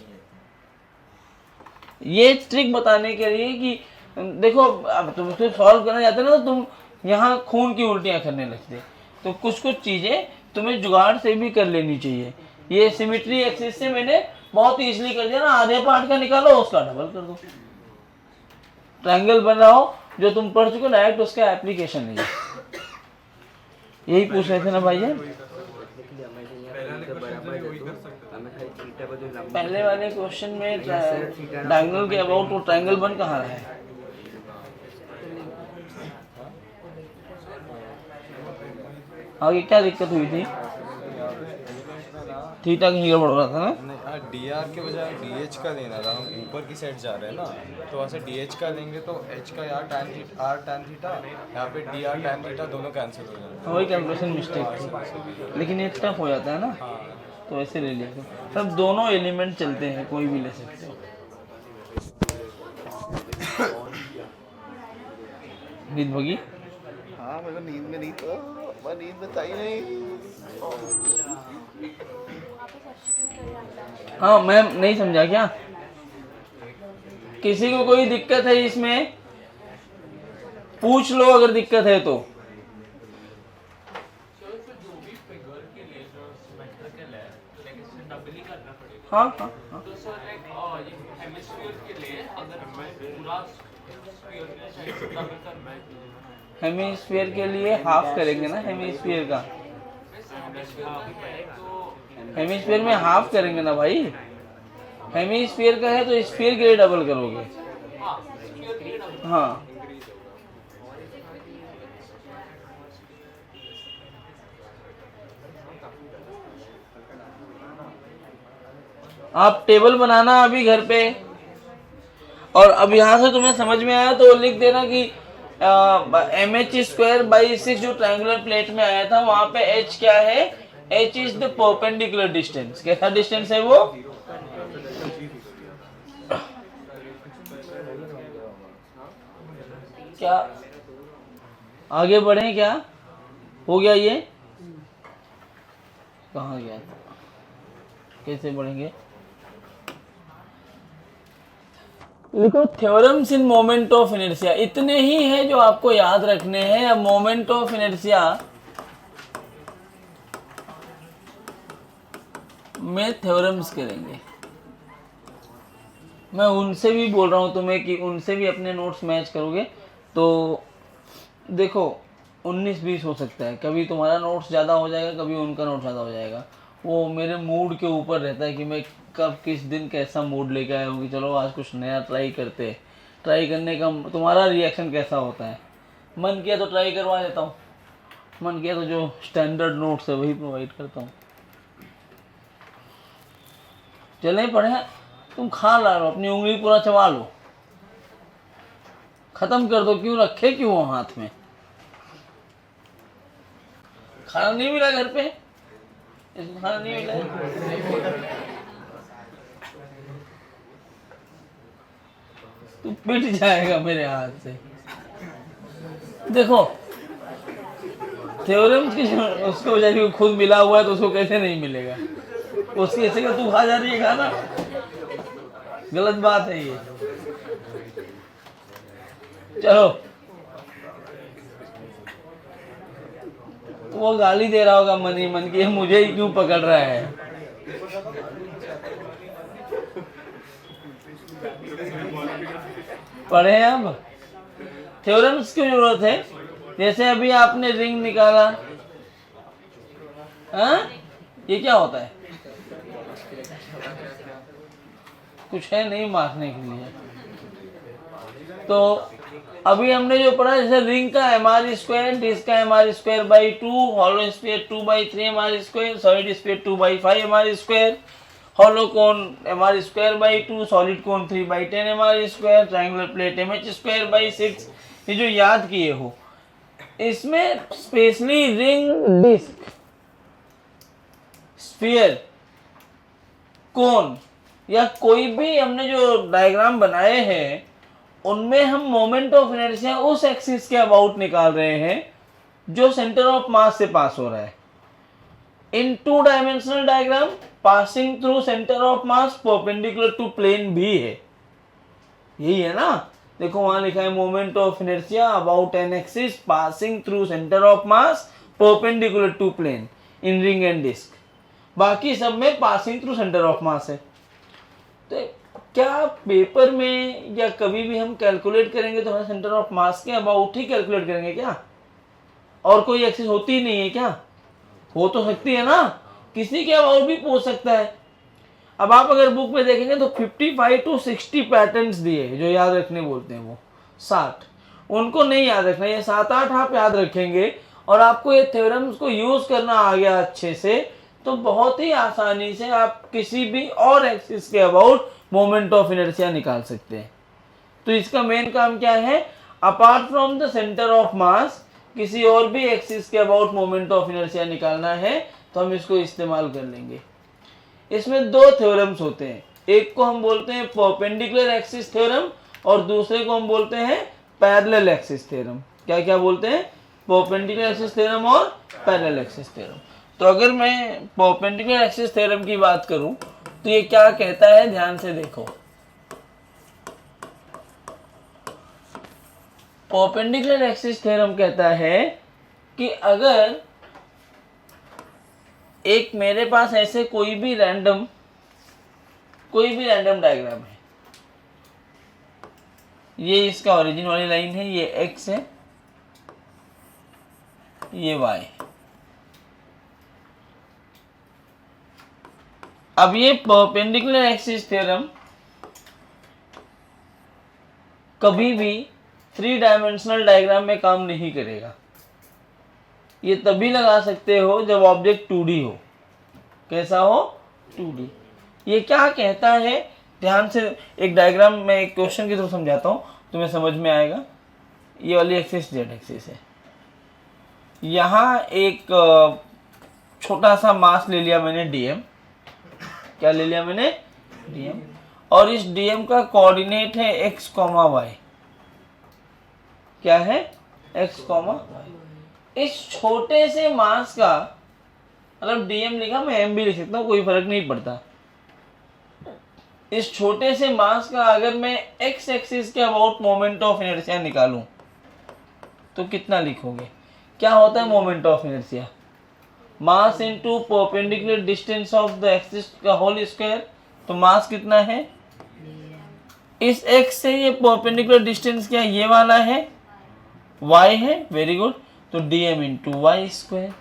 ये ट्रिक बताने के लिए कि देखो, अब तुम उसको सॉल्व करना चाहते हो ना, तो तुम यहाँ खून की उल्टियाँ करने लगते। तो कुछ कुछ चीज़ें तुम्हें जुगाड़ से भी कर लेनी चाहिए। ये सिमेट्री एक्सिस से मैंने बहुत इजीली कर दिया ना, आधे पार्ट का निकालो, उसका डबल कर दो। ट्रायंगल बन रहा हो जो तुम पढ़ चुके, डायरेक्ट उसका एप्लीकेशन लीजिए। यही पूछ रहे थे ना भाई जान। पहले वाले क्वेश्चन में डायगोनल के अबाउट वो ट्रायंगल बन कहाँ रहा है? आगे क्या दिक्कत हुई थी? थीटा कहीं गड़बड़ हो रहा था ना। डी आर के बजाय डी एच का लेना था, हम ऊपर की साइड जा रहे हैं ना, तो वहाँ से डी एच का लेंगे तो एच का यहाँ tan theta, R tan theta, यहाँ पे डी आर टैन थीटा दोनों कैंसिल हो जाएंगे। वही कैलकुलेशन मिस्टेक थी, लेकिन ये टफ हो जाता है ना, तो ऐसे ले लिया। सब दोनों एलिमेंट चलते हैं, कोई भी ले सकते हो। नींद भगी? हाँ, मेरे को नींद में नहीं, तो मैं नींद में था ही नहीं। हाँ, मैं नहीं समझा क्या? किसी को कोई दिक्कत है इसमें पूछ लो, अगर दिक्कत है तो। हाँ हाँ हाँ, हेमिस्फीयर के लिए हाफ करेंगे ना, हेमिस्फीयर का। हेमिस्फीयर में हाफ करेंगे ना भाई। हेमिस्फीयर का है तो स्फीयर के लिए डबल करोगे। हाँ, आप टेबल बनाना अभी घर पे, और अब यहाँ से तुम्हें समझ में आया तो लिख देना कि एम एच स्क्वायर बाई 6 जो ट्रायंगुलर प्लेट में आया था, वहां पे h क्या है? h is the perpendicular distance. कैसा डिस्टेंस है वो? क्या आगे बढ़े? क्या हो गया? ये कहाँ गया था? कैसे बढ़ेंगे? लिखो theorems in moment of inertia. इतने ही है जो आपको याद रखने हैं। अब मोमेंट ऑफ इनर्शिया में थ्योरम्स करेंगे। मैं उनसे भी बोल रहा हूं तुम्हें कि उनसे भी अपने नोट्स मैच करोगे तो देखो 19-20 हो सकता है। कभी तुम्हारा नोट्स ज़्यादा हो जाएगा, कभी उनका नोट ज़्यादा हो जाएगा। वो मेरे मूड के ऊपर रहता है कि मैं कब किस दिन कैसा मूड लेके आया हूँ कि चलो आज कुछ नया ट्राई करते हैं। ट्राई करने का तुम्हारा रिएक्शन कैसा होता है? मन किया तो ट्राई करवा देता हूँ, मन किया तो जो स्टैंडर्ड नोट्स है वही प्रोवाइड करता हूँ। चले पढ़े, तुम खा ला लो, अपनी उंगली पूरा चबा लो, खत्म कर दो। क्यों रखे क्यों हो हाथ में? खाना नहीं मिला घर पे? इसको खाना नहीं मिला है? तू पिट जाएगा मेरे हाथ से। देखो थ्योरम की उसको बेचारी को खुद मिला हुआ है तो उसको कैसे नहीं मिलेगा, उसकी ऐसे का तू खा जा रही है खाना, गलत बात है ये। चलो वो गाली दे रहा होगा मन ही मन की, मुझे ही क्यों पकड़ रहा है। पढ़े अब थ्योरम्स की जरूरत है। जैसे अभी आपने रिंग निकाला, हाँ ये क्या होता है, कुछ है नहीं मारने के लिए। तो अभी हमने जो पढ़ा जैसे रिंग का mr स्क्वायर, डिस्क का mr square by 2, hollow sphere 2/3 mr square, solid sphere 2/5 mr square, hollow cone mr square by 2, solid cone 3/10 mr square, triangular plate mh square by 6। ये जो याद किए हो, इसमें स्पेशली रिंग, डिस्क, स्फीयर, कोन या कोई भी हमने जो डायग्राम बनाए हैं उनमें हम मोमेंट ऑफ इनर्शिया उस एक्सिस के अबाउट निकाल रहे हैं जो सेंटर ऑफ मास से पास हो रहा है। इन 2 dimensional diagram passing through centre of mass perpendicular to plane भी है, यही है ना। देखो वहां लिखा है moment of inertia about an axis passing through centre of mass perpendicular to plane in ring and disc. बाकी सब में passing through centre of mass है। तो क्या पेपर में या कभी भी हम कैलकुलेट करेंगे तो हमें सेंटर ऑफ मास के अबाउट ही कैलकुलेट करेंगे क्या, और कोई एक्सिस होती ही नहीं है क्या? हो तो सकती है ना, किसी के अबाउट भी पूछ सकता है। अब आप अगर बुक में देखेंगे तो 55 to 60 पैटर्न्स दिए जो याद रखने बोलते हैं, वो 60 उनको नहीं याद रखना, ये 7-8 आप याद रखेंगे और आपको ये थ्योरम्स को यूज करना आ गया अच्छे से, तो बहुत ही आसानी से आप किसी भी और एक्सिस के अबाउट मोमेंट ऑफ इनर्शिया निकाल सकते हैं। तो इसका मेन काम क्या है, apart from the centre of मास किसी और भी एक्सिस के अबाउट मोमेंट ऑफ इनर्शिया निकालना है तो हम इसको इस्तेमाल कर लेंगे। इसमें 2 थ्योरम्स होते हैं, एक को हम बोलते हैं परपेंडिकुलर एक्सिस थ्योरम और दूसरे को हम बोलते हैं पैरेलल एक्सिस थ्योरम। क्या क्या बोलते हैं, परपेंडिकुलर एक्सिस थ्योरम और पैरेलल एक्सिस थ्योरम। तो अगर मैं परपेंडिकुलर एक्सिस थ्योरम की बात करूं तो ये क्या कहता है, ध्यान से देखो। परपेंडिकुलर एक्सिस थ्योरम कहता है कि अगर एक मेरे पास ऐसे कोई भी रैंडम डायग्राम है, ये इसका ओरिजिन वाली लाइन है, ये एक्स है, ये वाई। अब ये परपेंडिकुलर एक्सिस थ्योरम कभी भी 3 डायमेंशनल डायग्राम में काम नहीं करेगा। ये तभी लगा सकते हो जब ऑब्जेक्ट 2D हो। कैसा हो, 2D। ये क्या कहता है, ध्यान से एक डायग्राम में एक क्वेश्चन की तरफ समझाता हूँ, तुम्हें समझ में आएगा। ये वाली एक्सिस जेड एक्सिस है, यहाँ एक छोटा सा मास ले लिया मैंने dm। क्या ले लिया मैंने, dm, और इस dm का कोऑर्डिनेट है x, y। क्या है, x, y। इस छोटे से मास का, मतलब dm लिखा, मैं m भी लिख सकता हूँ, कोई फर्क नहीं पड़ता। इस छोटे से मास का अगर मैं x एक्सिस के अबाउट मोमेंट ऑफ इनर्शिया निकालूं तो कितना लिखोगे? क्या होता है moment of inertia, mass into perpendicular distance of the axis का होल स्क्वायर। तो मास कितना है, इस x से ये परपेंडिकुलर डिस्टेंस क्या ये वाला है, y है, वेरी गुड। तो dm इंटू वाई स्क्वायर।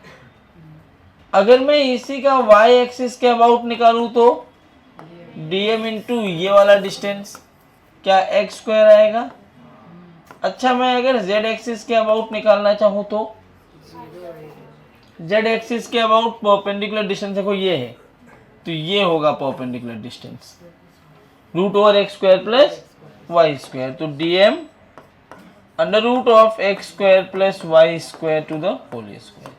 अगर मैं इसी का y एक्सिस के अबाउट निकालूं तो dm इंटू ये वाला डिस्टेंस क्या x स्क्वायर आएगा। अच्छा, मैं अगर z एक्सिस के अबाउट निकालना चाहूं तो z एक्सिस के अबाउट परपेंडिकुलर डिस्टेंस देखो ये है, तो ये होगा perpendicular distance root over X square plus Y square. तो dm under root of X square plus Y square to the whole square.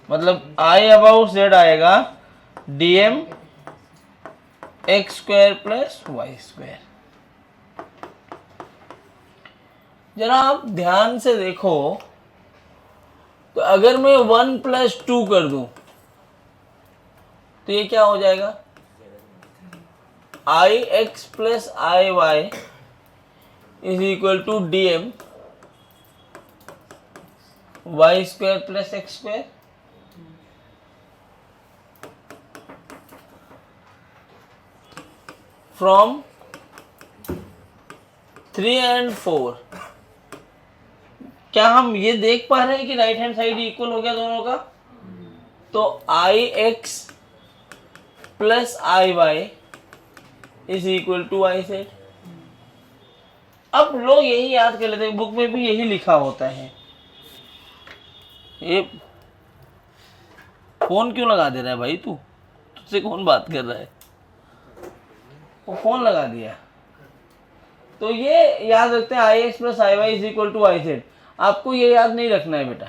मतलब i अबाउट z आएगा dm X square plus Y square. जरा आप ध्यान से देखो, तो अगर मैं 1 प्लस 2 कर दूं तो ये क्या हो जाएगा, I x plus I y is equal to d m y square plus x square. From 3 and 4 क्या हम ये देख पा रहे हैं कि राइट हैंड साइड इक्वल हो गया दोनों का? तो I x plus I y is equal to I z. अब लोग यही याद कर लेते हैं, बुक में भी यही लिखा होता है। ये फोन क्यों लगा दे रहा है भाई तू? तुझसे कौन बात कर रहा है? वो फोन लगा दिया। तो ये याद रखते हैं, I x plus I y is equal to I z. आपको ये याद नहीं रखना है बेटा।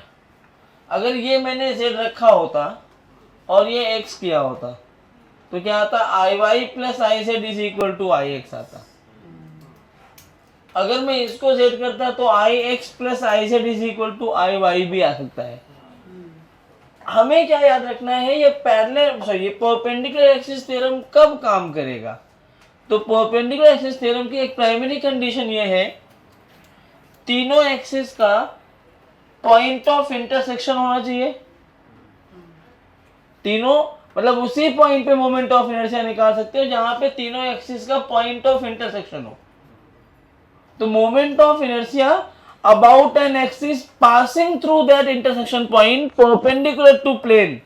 अगर ये मैंने जेड रखा होता और ये एक्स किया होता तो क्या आता, I y plus I Z is equal to I x आता। अगर मैं इसको जेड करता तो I x plus I Z is equal to I y भी आ सकता है। हमें क्या याद रखना है, ये पैरेलल ये परपेंडिकुलर एक्सिस थ्योरम कब काम करेगा? तो परपेंडिकुलर एक्सिस थ्योरम की एक प्राइमरी कंडीशन ये है, तीनों एक्सिस का पॉइंट ऑफ इंटरसेक्शन होना चाहिए। तीनों मतलब उसी पॉइंट पे मोमेंट ऑफ इनर्शिया निकाल सकते हो जहां पे तीनों एक्सिस का पॉइंट ऑफ इंटरसेक्शन हो। तो moment of inertia about an axis passing through that intersection point perpendicular to plane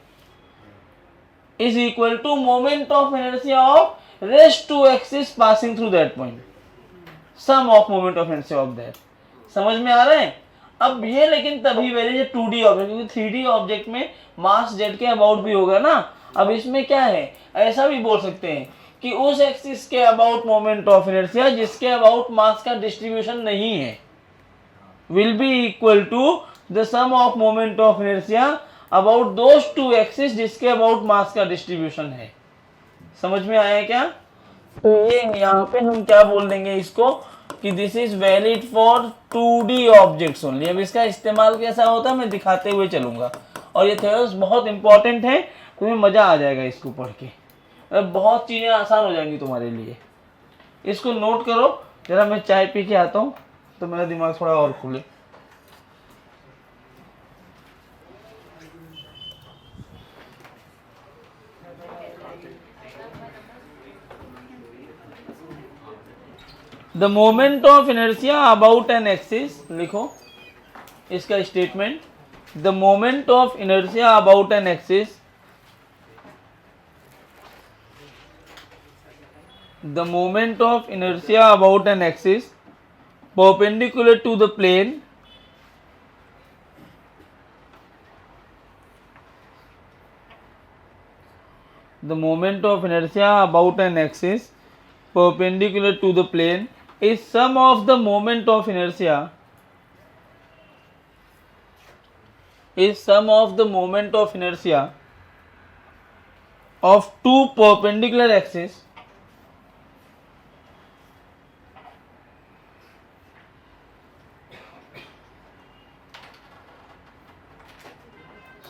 is equal to moment of inertia of rest two axis passing through that point, sum of moment of inertia of that. समझ में आ रहा है? अब ये लेकिन तभी valid है 2D object, क्योंकि 3D ऑब्जेक्ट में मास जेड के अबाउट भी होगा ना। अब इसमें क्या है, ऐसा भी बोल सकते हैं कि उस एक्सिस के अबाउट मोमेंट ऑफ इनर्शिया जिसके अबाउट मास का डिस्ट्रीब्यूशन नहीं है will be equal to the sum of moment of inertia about those two axis जिसके अबाउट मास का डिस्ट्रीब्यूशन है। समझ में आया क्या? तो ये यहाँ पे हम क्या बोल देंगे इसको कि this is valid for 2D objects only. अब इसका इस्तेमाल कैसा होता है मैं दिखाते हुए चलूंगा, और ये थ्योरम्स बहुत इंपॉर्टेंट है, तुम्हें मजा आ जाएगा इसको पढ़ के। अब बहुत चीजें आसान हो जाएंगी तुम्हारे लिए। इसको नोट करो। जरा मैं चाय पी के आता हूँ तो मेरा दिमाग थोड़ा और खुले। The moment of inertia about an axis, लिखो इसका statement. The moment of inertia about an axis, the moment of inertia about an axis perpendicular to the plane the moment of inertia about an axis perpendicular to the plane is sum of the moment of inertia of two perpendicular axes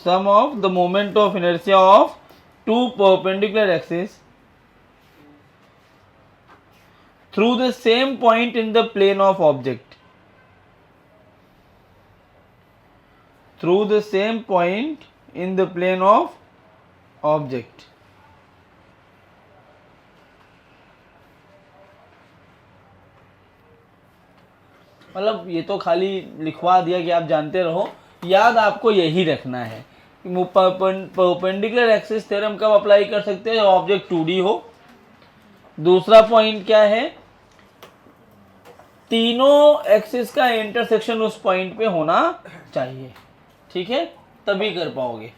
sum of the moment of inertia of two perpendicular axes through the same point in the plane of object, through the same point in the plane of object। मतलब ये तो खाली लिखवा दिया कि आप जानते रहो, याद आपको यही रखना है। परपेंडिकुलर एक्सिस थ्योरम कब अप्लाई कर सकते हैं? ऑब्जेक्ट 2D हो। दूसरा पॉइंट क्या है, तीनों एक्सिस का इंटरसेक्शन उस पॉइंट पे होना चाहिए। ठीक है, तभी कर पाओगे।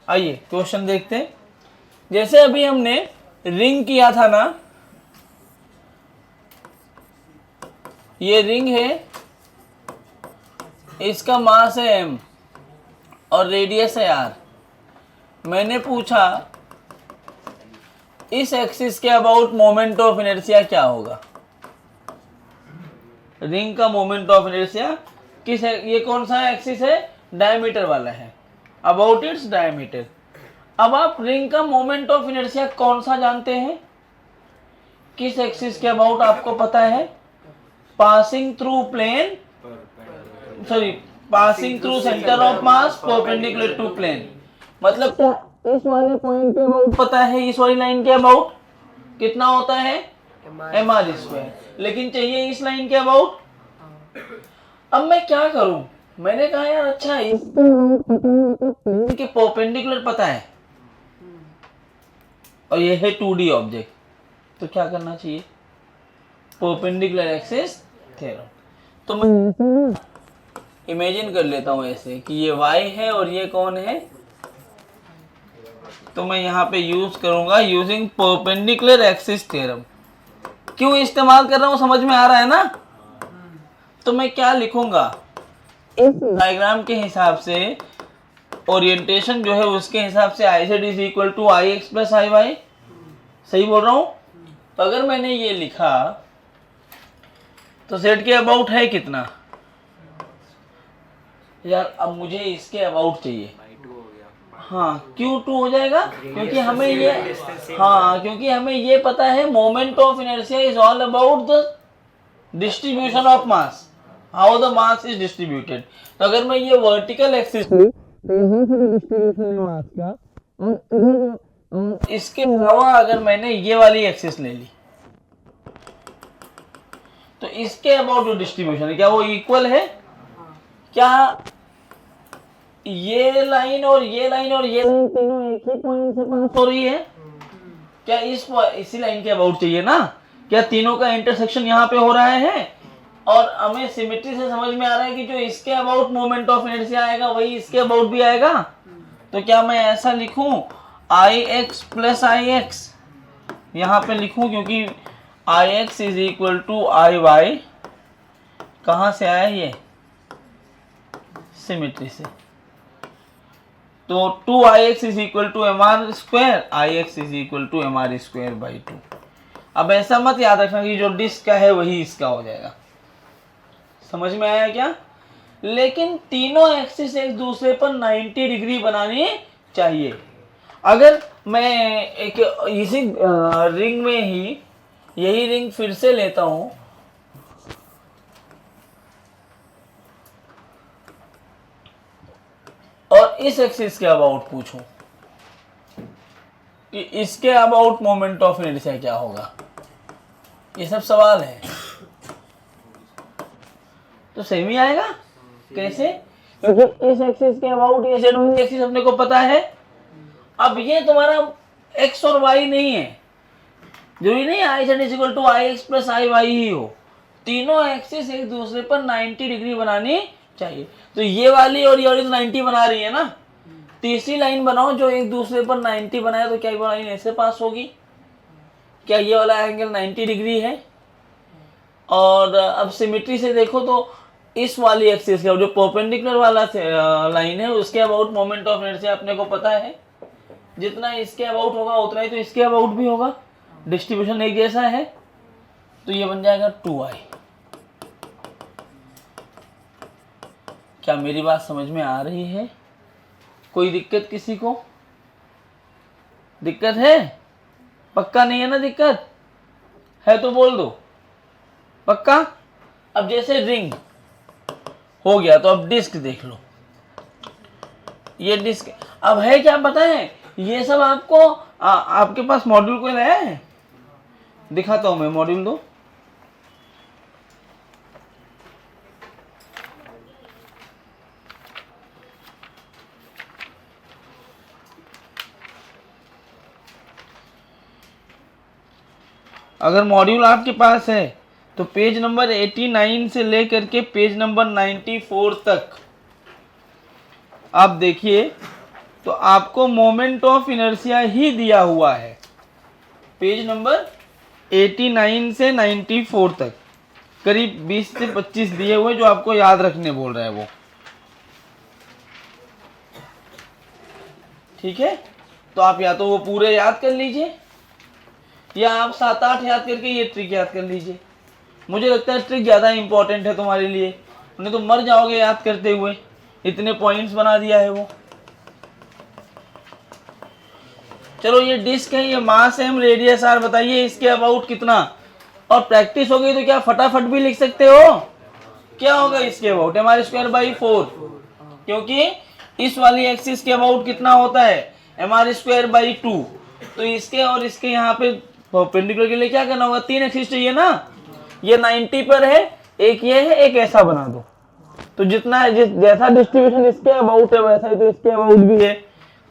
आइए क्वेश्चन देखते हैं। जैसे अभी हमने रिंग किया था ना, ये रिंग है, इसका मास है m और रेडियस है r। मैंने पूछा इस एक्सिस के अबाउट मोमेंट ऑफ इनर्शिया क्या होगा? रिंग का मोमेंट ऑफ इनर्शिया किस है? ये कौन सा एक्सिस है? डायमीटर वाला है, अबाउट इट्स डायमीटर। अब आप रिंग का मोमेंट ऑफ इनर्शिया कौन सा जानते हैं? किस एक्सिस के अबाउट आपको पता है? Passing through plane, sorry, passing through centre of mass perpendicular to plane. मतलब क्या इस वाले पॉइंट के अबाउट पता है? इस वाली लाइन के अबाउट कितना होता है? mr square. लेकिन चाहिए इस लाइन के अबाउट। अब मैं क्या करूं? मैंने कहा यार अच्छा इसके परपेंडिकुलर पता है और ये है 2D ऑब्जेक्ट, तो क्या करना चाहिए? Perpendicular axis theorem. तो मैं इमेजिन कर लेता हूं ऐसे कि ये y है और ये कौन है? तो मैं यहाँ पे यूज करूंगा यूजिंग परपेंडिकुलर एक्सिस थ्योरम। क्यों इस्तेमाल कर रहा हूं समझ में आ रहा है ना? तो मैं क्या लिखूंगा? इस डायग्राम के हिसाब से ओरिएंटेशन जो है उसके हिसाब से I Z is equal to I x plus I Y. सही बोल रहा हूं? तो अगर मैंने ये लिखा तो Z के अबाउट है कितना? यार अब मुझे इसके अबाउट चाहिए। हाँ, क्यों 2 हो जाएगा? क्योंकि हमें ये, हाँ, क्योंकि हमें ये पता है moment of inertia is all about the distribution of mass, how the mass is distributed. तो अगर मैं ये वर्टिकल एक्सिस डिस्ट्रीब्यूशन मास का, इसके अलावा अगर मैंने ये वाली एक्सिस ले ली तो इसके अबाउट जो डिस्ट्रीब्यूशन है क्या वो इक्वल है? क्या ये लाइन और ये लाइन और ये लाइन तीनों एक ही पॉइंट से पास हो रही है? क्या इसी लाइन के अबाउट चाहिए ना? क्या तीनों का इंटरसेक्शन यहाँ पे हो रहा है? और हमें सिमेट्री से समझ में आ रहा है कि जो इसके अबाउट मोमेंट ऑफ इनर्शिया आएगा वही इसके अबाउट भी आएगा। तो क्या मैं ऐसा लिखूं I x plus I x, यहाँ पे लिखूं क्योंकि I x is equal to I y. कहाँ से आया ये? सिमेट्री से। तो 2ix is equal to m are square, I x is equal to m are square by 2। अब ऐसा मत याद रखना कि जो डिस्क का है वही इसका हो जाएगा। समझ में आया क्या? लेकिन तीनों एक्सिस एक दूसरे पर 90 डिग्री बनानी चाहिए। अगर मैं एक इसी रिंग में ही यही रिंग फिर से लेता हूं और इस एक्सिस के अबाउट पूछूं कि इसके अबाउट मोमेंट ऑफ इनर्शिया क्या होगा, ये सब सवाल है। तो सेम ही आएगा। कैसे? क्योंकि इस एक्सिस के अबाउट ये जेड वाली एक्सिस अपने को पता है। अब ये तुम्हारा x और y नहीं है, जरूरी नहीं I Z is equal to I x plus I Y ही हो। तीनों एक्सिस एक दूसरे पर 90 डिग्री बनानी चाहिए। तो ये वाली और ये वाली 90 बना रही है ना, तीसरी लाइन बनाओ जो एक दूसरे पर 90 बनाए, तो क्या ये लाइन ऐसे पास होगी? क्या ये वाला एंगल 90 डिग्री है? और अब सिमेट्री से देखो तो इस वाली एक्सिस का जो परपेंडिकुलर वाला लाइन है उसके अबाउट मोमेंट ऑफ इनर्शिया अपने को पता है। जितना इसके अबाउट होगा उतना ही तो इसके अबाउट भी होगा, डिस्ट्रीब्यूशन एक जैसा है। तो ये बन जाएगा 2i। क्या मेरी बात समझ में आ रही है? कोई दिक्कत किसी को? दिक्कत है? पक्का नहीं है ना? दिक्कत है तो बोल दो पक्का। अब जैसे रिंग हो गया तो अब डिस्क देख लो। ये डिस्क अब है क्या पता है? ये सब आपको आपके पास मॉड्यूल कोई नया है? दिखाता हूं मैं मॉड्यूल दो। अगर मॉड्यूल आपके पास है तो पेज नंबर 89 से लेकर के पेज नंबर 94 तक आप देखिए तो आपको मोमेंट ऑफ इनर्शिया ही दिया हुआ है। पेज नंबर 89 से 94 तक करीब 20 से 25 दिए हुए जो आपको याद रखने बोल रहा है वो। ठीक है, तो आप या तो वो पूरे याद कर लीजिए या आप 7-8 याद करके ये ट्रिक याद कर लीजिए। मुझे लगता है ट्रिक ज़्यादा इंपॉर्टेंट है तुम्हारे लिए, नहीं तो मर जाओगे याद करते हुए। इतने पॉइंट्स बना दिया है वो। चलो ये डिस्क है, ये मास एम रेडियस आर, बताइए इसके अबाउट कितना। और प्रैक्टिस हो गई तो क्या फटाफट भी लिख सकते हो। क्या होगा इसके about M are square by 4, क्योंकि इस वाली एक्सिस के अबाउट कितना होता है एम आर स्क्वायर बाई 2। तो इसके और इसके यहाँ पे परपेंडिकुलर के लिए क्या करना होगा, 3 एक्सिस चाहिए ना। ये 90 पर है, एक ये है, एक ऐसा बना दो। तो जितना जैसा डिस्ट्रीब्यूशन इसके अबाउट है वैसा ही तो इसके अबाउट भी है।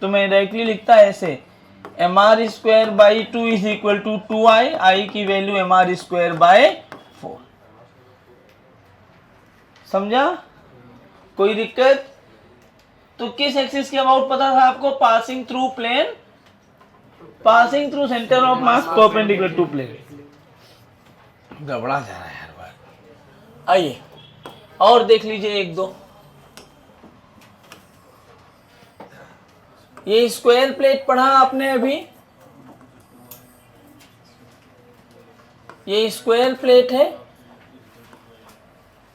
तो मैं डायरेक्टली लिखता है ऐसे, M are square by 2 is equal to 2i, I की value M are square by 4। समझा, कोई दिक्कत। तो किस एक्सिस के अबाउट पता था आपको, passing through plane, passing through centre of mass perpendicular to plane. गड़बड़ा जा रहा है हर बार। आइए और देख लीजिए एक दो। ये स्क्वायर प्लेट पढ़ा आपने अभी, ये स्क्वायर प्लेट है,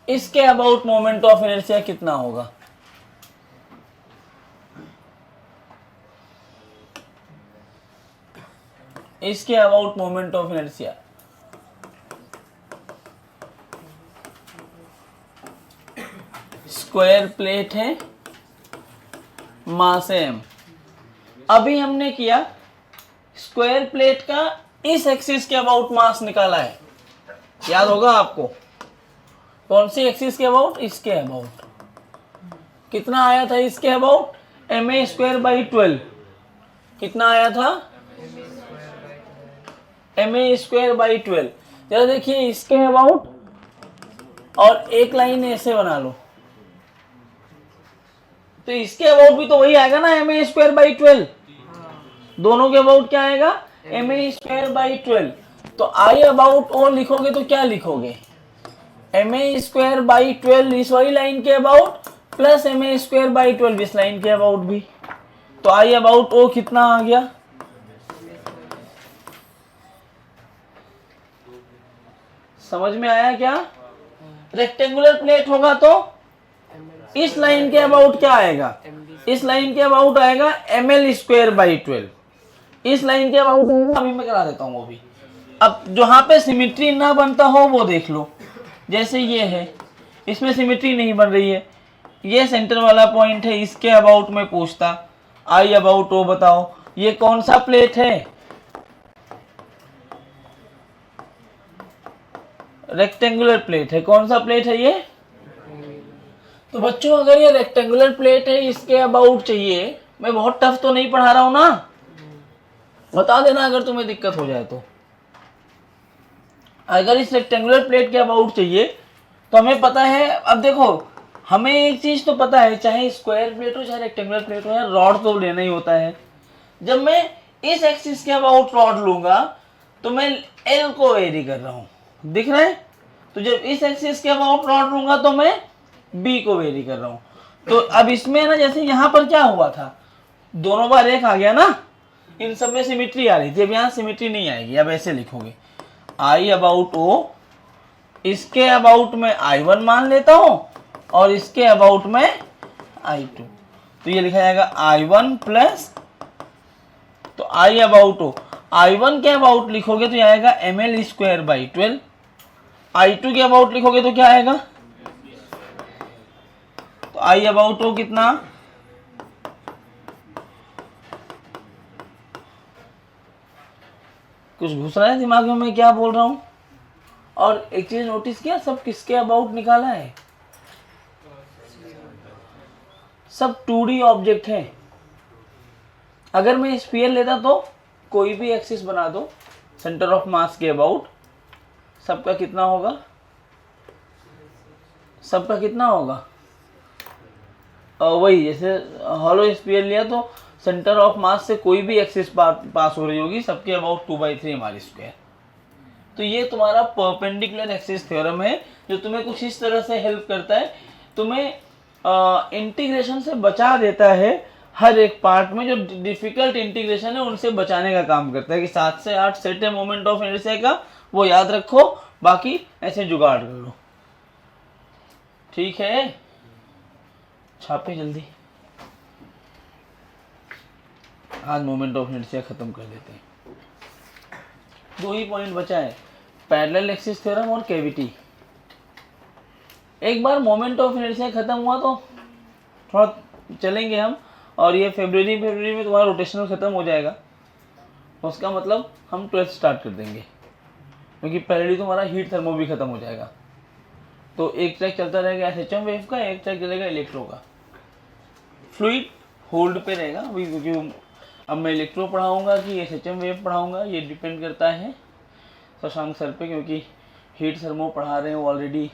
इसके अबाउट मोमेंट ऑफ इनर्शिया कितना होगा। इसके about moment of inertia, square plate है, मास एम। अभी हमने किया स्क्वायर प्लेट का इस एक्सिस के अबाउट मास निकाला है, याद होगा आपको। कौन सी एक्सिस के अबाउट, इसके अबाउट कितना आया था, इसके about M A square by 12। कितना आया था, एम ए स्क्वायर बाई 12। जरा देखिए इसके अबाउट, और एक लाइन ऐसे बना लो, तो इसके अबाउट भी तो वही आएगा ना, एम ए स्क्वायर बाई 12। दोनों के अबाउट क्या आएगा, एम ए स्क्वायर बाई 12। तो आई अबाउट ओ लिखोगे तो क्या लिखोगे, एम ए स्क्वायर बाई 12 इस वाली लाइन के about plus M A square by 12 इस लाइन के अबाउट भी। तो आई अबाउट ओ कितना आ गया, समझ में आया क्या। रेक्टेंगुलर प्लेट होगा तो इस लाइन के अबाउट क्या आएगा, इस लाइन के अबाउट आएगा एम एल स्क्वायर बाई 12। इस लाइन के अबाउट अभी मैं करा देता हूँ वो भी। अब जहाँ पे सिमेट्री ना बनता हो वो देख लो, जैसे ये है, इसमें सिमेट्री नहीं बन रही है, ये सेंटर वाला पॉइंट है, इसके अबाउट में पूछता आई अबाउट ओ बताओ, ये कौन सा प्लेट है, रेक्टेंगुलर प्लेट है। कौन सा प्लेट है ये, तो बच्चों अगर ये रेक्टेंगुलर प्लेट है, इसके अबाउट चाहिए, मैं बहुत टफ तो नहीं पढ़ा रहा हूं ना, बता देना अगर तुम्हें दिक्कत हो जाए तो। अगर इस रेक्टेंगुलर प्लेट के अबाउट चाहिए तो हमें पता है, अब देखो हमें एक चीज तो पता है, चाहे स्क्वायर प्लेट हो चाहे रेक्टेंगुलर प्लेट हो, यार रॉड तो लेना ही होता है। जब मैं इस एक्सिस के अबाउट रॉड लूंगा तो मैं एल को वेरी कर रहा हूं, दिख रहा है। तो जब इस एक्सिस के अबाउट रॉड लूंगा तो मैं बी को वेरी कर रहा हूं। तो अब इसमें ना, जैसे यहाँ पर क्या हुआ था, दोनों बार एक आ गया ना, इन सब में सिमेट्री आ रही थी, अब यहाँ सिमेट्री नहीं आएगी। अब ऐसे लिखोगे आई अबाउट ओ, इसके अबाउट में I1 मान लेता हूं और इसके अबाउट में I2। तो ये लिखा जाएगा I1 प्लस, तो आई अबाउट ओ, I1 के अबाउट लिखोगे तो ये आएगा M L square by 12। I2 के अबाउट लिखोगे तो क्या आएगा, तो आई अबाउट ओ कितना, कुछ घुस रहा है दिमाग में मैं क्या बोल रहा हूं। और एक चीज नोटिस किया, सब किसके अबाउट निकाला है, सब 2D ऑब्जेक्ट है। अगर मैं स्फीयर लेता तो कोई भी एक्सिस बना दो सेंटर ऑफ मास के अबाउट, सबका कितना होगा, सबका कितना होगा, वही जैसे हॉलो स्फीयर लिया तो सेंटर ऑफ मास से कोई भी एक्सिस पास हो रही होगी, सबके अबाउट 2/3 एम स्क्वायर। तो ये तुम्हारा परपेंडिकुलर एक्सिस थ्योरम है, जो तुम्हें कुछ इस तरह से हेल्प करता है, तुम्हें इंटीग्रेशन से बचा देता है हर एक पार्ट में जो डिफिकल्ट इंटीग्रेशन है उनसे बचाने का काम करता है कि 7 से 8 सेट है मोमेंट ऑफ इनर्शिया का, वो याद रखो, बाकी ऐसे जुगाड़ कर लो। ठीक है, छापे जल्दी। आज मोमेंट ऑफ इनर्शिया खत्म कर देते हैं। 2 ही पॉइंट बचा है, पैरेलल एक्सिस थ्योरम और कैविटी। एक बार मोमेंट ऑफ इनर्शिया खत्म हुआ तो थोड़ा चलेंगे हम, और ये फरवरी में तुम्हारा रोटेशनल खत्म हो जाएगा। उसका मतलब हम 12th स्टार्ट कर देंगे, क्योंकि पहले तुम्हारा हीट थर्मो भी खत्म हो जाएगा। तो एक ट्रैक चलता रहेगा एसएचएम वेव का, एक ट्रैक चलेगा इलेक्ट्रो का। फ्लूइड होल्ड पे रहेगा अभी, क्योंकि अब मैं इलेक्ट्रो पढ़ाऊंगा कि एसएचएम वेव पढ़ाऊंगा ये डिपेंड करता है शशांक सर पे, क्योंकि हीट थर्मो पढ़ा रहे हैं वो ऑलरेडी।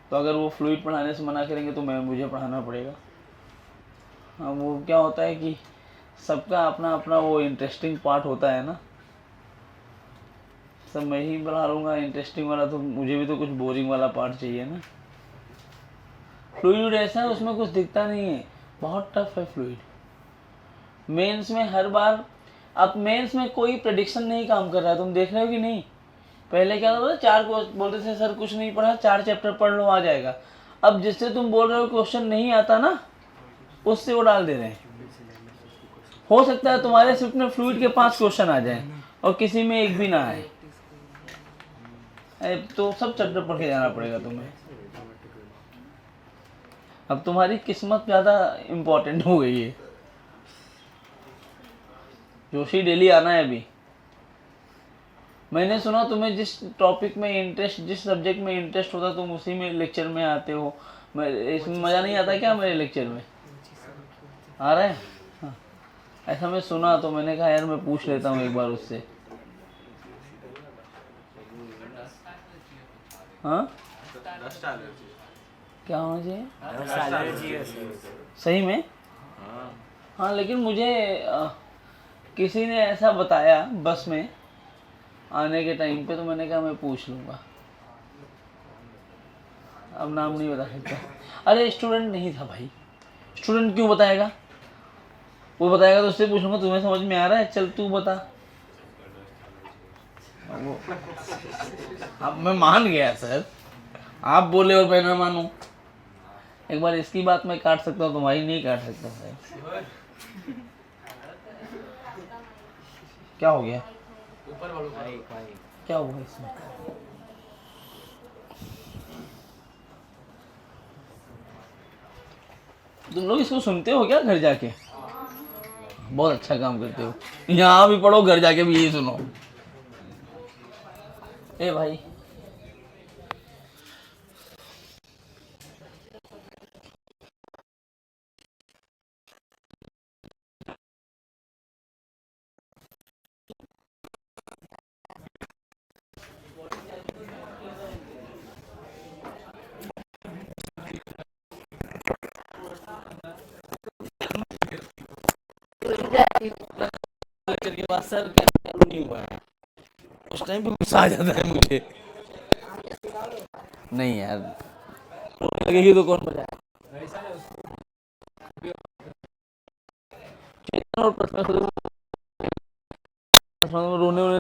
तो अगर वो फ्लूइड पढ़ाने से मना करेंगे तो मुझे पढ़ाना पड़ेगा। हाँ, वो क्या होता है कि सबका अपना अपना वो इंटरेस्टिंग पार्ट होता है ना। सब मैं ही बना लूँगा इंटरेस्टिंग वाला, तो मुझे भी तो कुछ बोरिंग वाला पार्ट चाहिए ना। फ्लूइड ऐसा है उसमें कुछ दिखता नहीं है, बहुत टफ है फ्लूइड। मेंस में हर बार, अब मेंस में कोई प्रेडिक्शन नहीं काम कर रहा है, तुम देख रहे हो कि नहीं। पहले क्या होता था, 4 को बोलते थे सर कुछ नहीं पढ़ा, 4 चैप्टर पढ़ लो आ जाएगा। अब जिससे तुम बोल रहे हो क्वेश्चन नहीं आता ना, उससे वो डाल दे रहे हैं। हो सकता है तुम्हारे शिफ्ट में फ्लूइड के 5 क्वेश्चन आ जाएं और किसी में एक भी ना आए, तो सब चैप्टर पढ़ के जाना पड़ेगा तुम्हें। अब तुम्हारी किस्मत ज़्यादा इम्पोर्टेंट हो गई है। जोशी डेली आना है अभी। मैंने सुना तुम्हें जिस टॉपिक में इंटरेस्ट, जिस सब्जेक्ट में इंटरेस्ट होता तुम उसी में लेक्चर में आते हो। इसमें मज़ा नहीं आता क्या मेरे लेक्चर में? आ रहा है? हाँ। ऐसा मैं सुना तो मैंने कहा यार मैं पूछ लेता हूँ एक बार उससे। हाँ क्या होना चाहिए? सही में? हाँ, लेकिन मुझे किसी ने ऐसा बताया बस में आने के टाइम पे, तो मैंने कहा मैं पूछ लूँगा। अब नाम नहीं बता सकता। अरे स्टूडेंट नहीं था भाई, स्टूडेंट क्यों बताएगा? वो बताएगा तो उससे पूछूंगा तुम्हें समझ में आ रहा है, चल तू बता। अब मैं मान गया सर, आप बोले और मैं ना मानूं। एक बार इसकी बात मैं काट सकता हूँ, तुम्हारी नहीं काट सकता सर। क्या हो गया? ऊपर वालों क्या हुआ इसमें? तुम लोग इसको सुनते हो क्या घर जाके? बहुत अच्छा काम करते हो। यहाँ भी पढ़ो, घर जाके भी यही सुनो। ए भाई के बाद सर क्या नहीं हुआ है, उस टाइम पे गुस्सा आ जाता है मुझे। नहीं यार, लगेगी तो कौन बजाए? और रोने वोने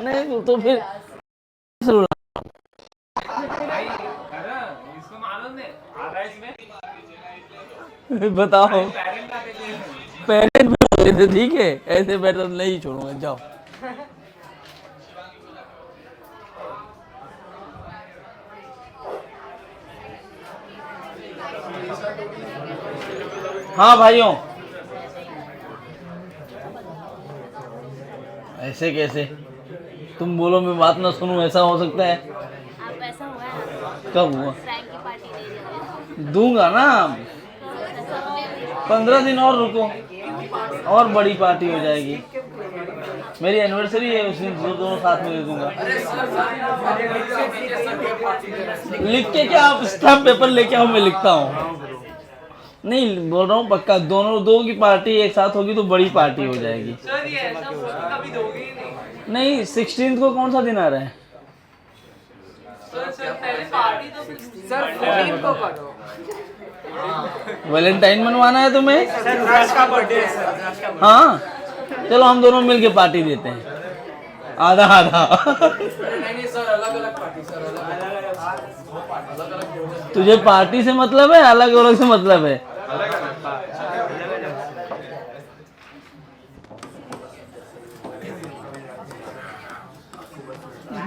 नहीं तो फिर बताओ। पेरेंट भी होते थे, ठीक है, ऐसे बेटर नहीं छोड़ूंगा, जाओ। हाँ भाइयों, ऐसे कैसे? तुम बोलो मैं बात ना सुनूं, ऐसा हो सकता है? आप ऐसा हुआ है? कब हुआ? फ्रैंक की पार्टी नहीं दे दूंगा ना, 15 दिन और रुको, और बड़ी पार्टी हो जाएगी। मेरी एनिवर्सरी है उस दिन, दोनों साथ में दे दूंगा। लिख के क्या? आप स्टैम्प पेपर लेके आओ, मैं लिखता हूँ। नहीं बोल रहा हूँ पक्का, दोनों दो की पार्टी एक साथ होगी तो बड़ी पार्टी हो जाएगी। नहीं 16 को कौन सा दिन आ रहा है? वैलेंटाइन मनवाना है तुम्हें? हाँ, चलो हम दोनों मिलके पार्टी देते हैं, आधा आधा। तुझे पार्टी से मतलब है, अलग अलग से मतलब है?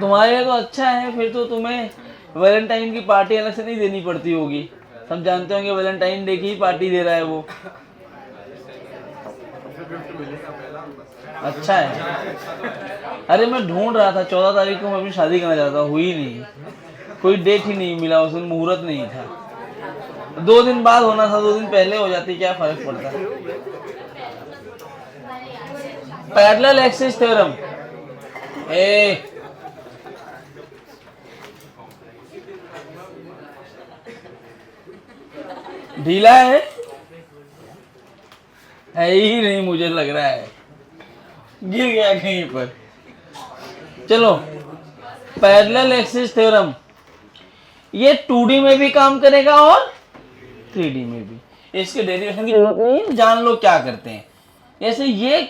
तुम्हारे लिए तो अच्छा है, फिर तो तुम्हें वैलेंटाइन की पार्टी अलग से नहीं देनी पड़ती होगी। हम जानते होंगे वैलेंटाइन डे की ही पार्टी दे रहा है वो। अच्छा है। अरे मैं ढूंढ रहा था, 14 तारीख को मैं अपनी शादी करना चाहता, हुई नहीं, कोई डेट ही नहीं मिला, उस दिन मुहूर्त नहीं था। 2 दिन बाद होना था, 2 दिन पहले हो जाती, क्या फर्क पड़ता। पैरेलल एक्सिस थ्योरम, ढीला है ही नहीं, मुझे लग रहा है गिर गया कहीं पर। चलो, पैरेलल एक्सिस थ्योरम ये 2D में भी काम करेगा और 3D में भी। इसके डेरिवेशन की जरूरत नहीं है, जान लो क्या करते हैं। जैसे ये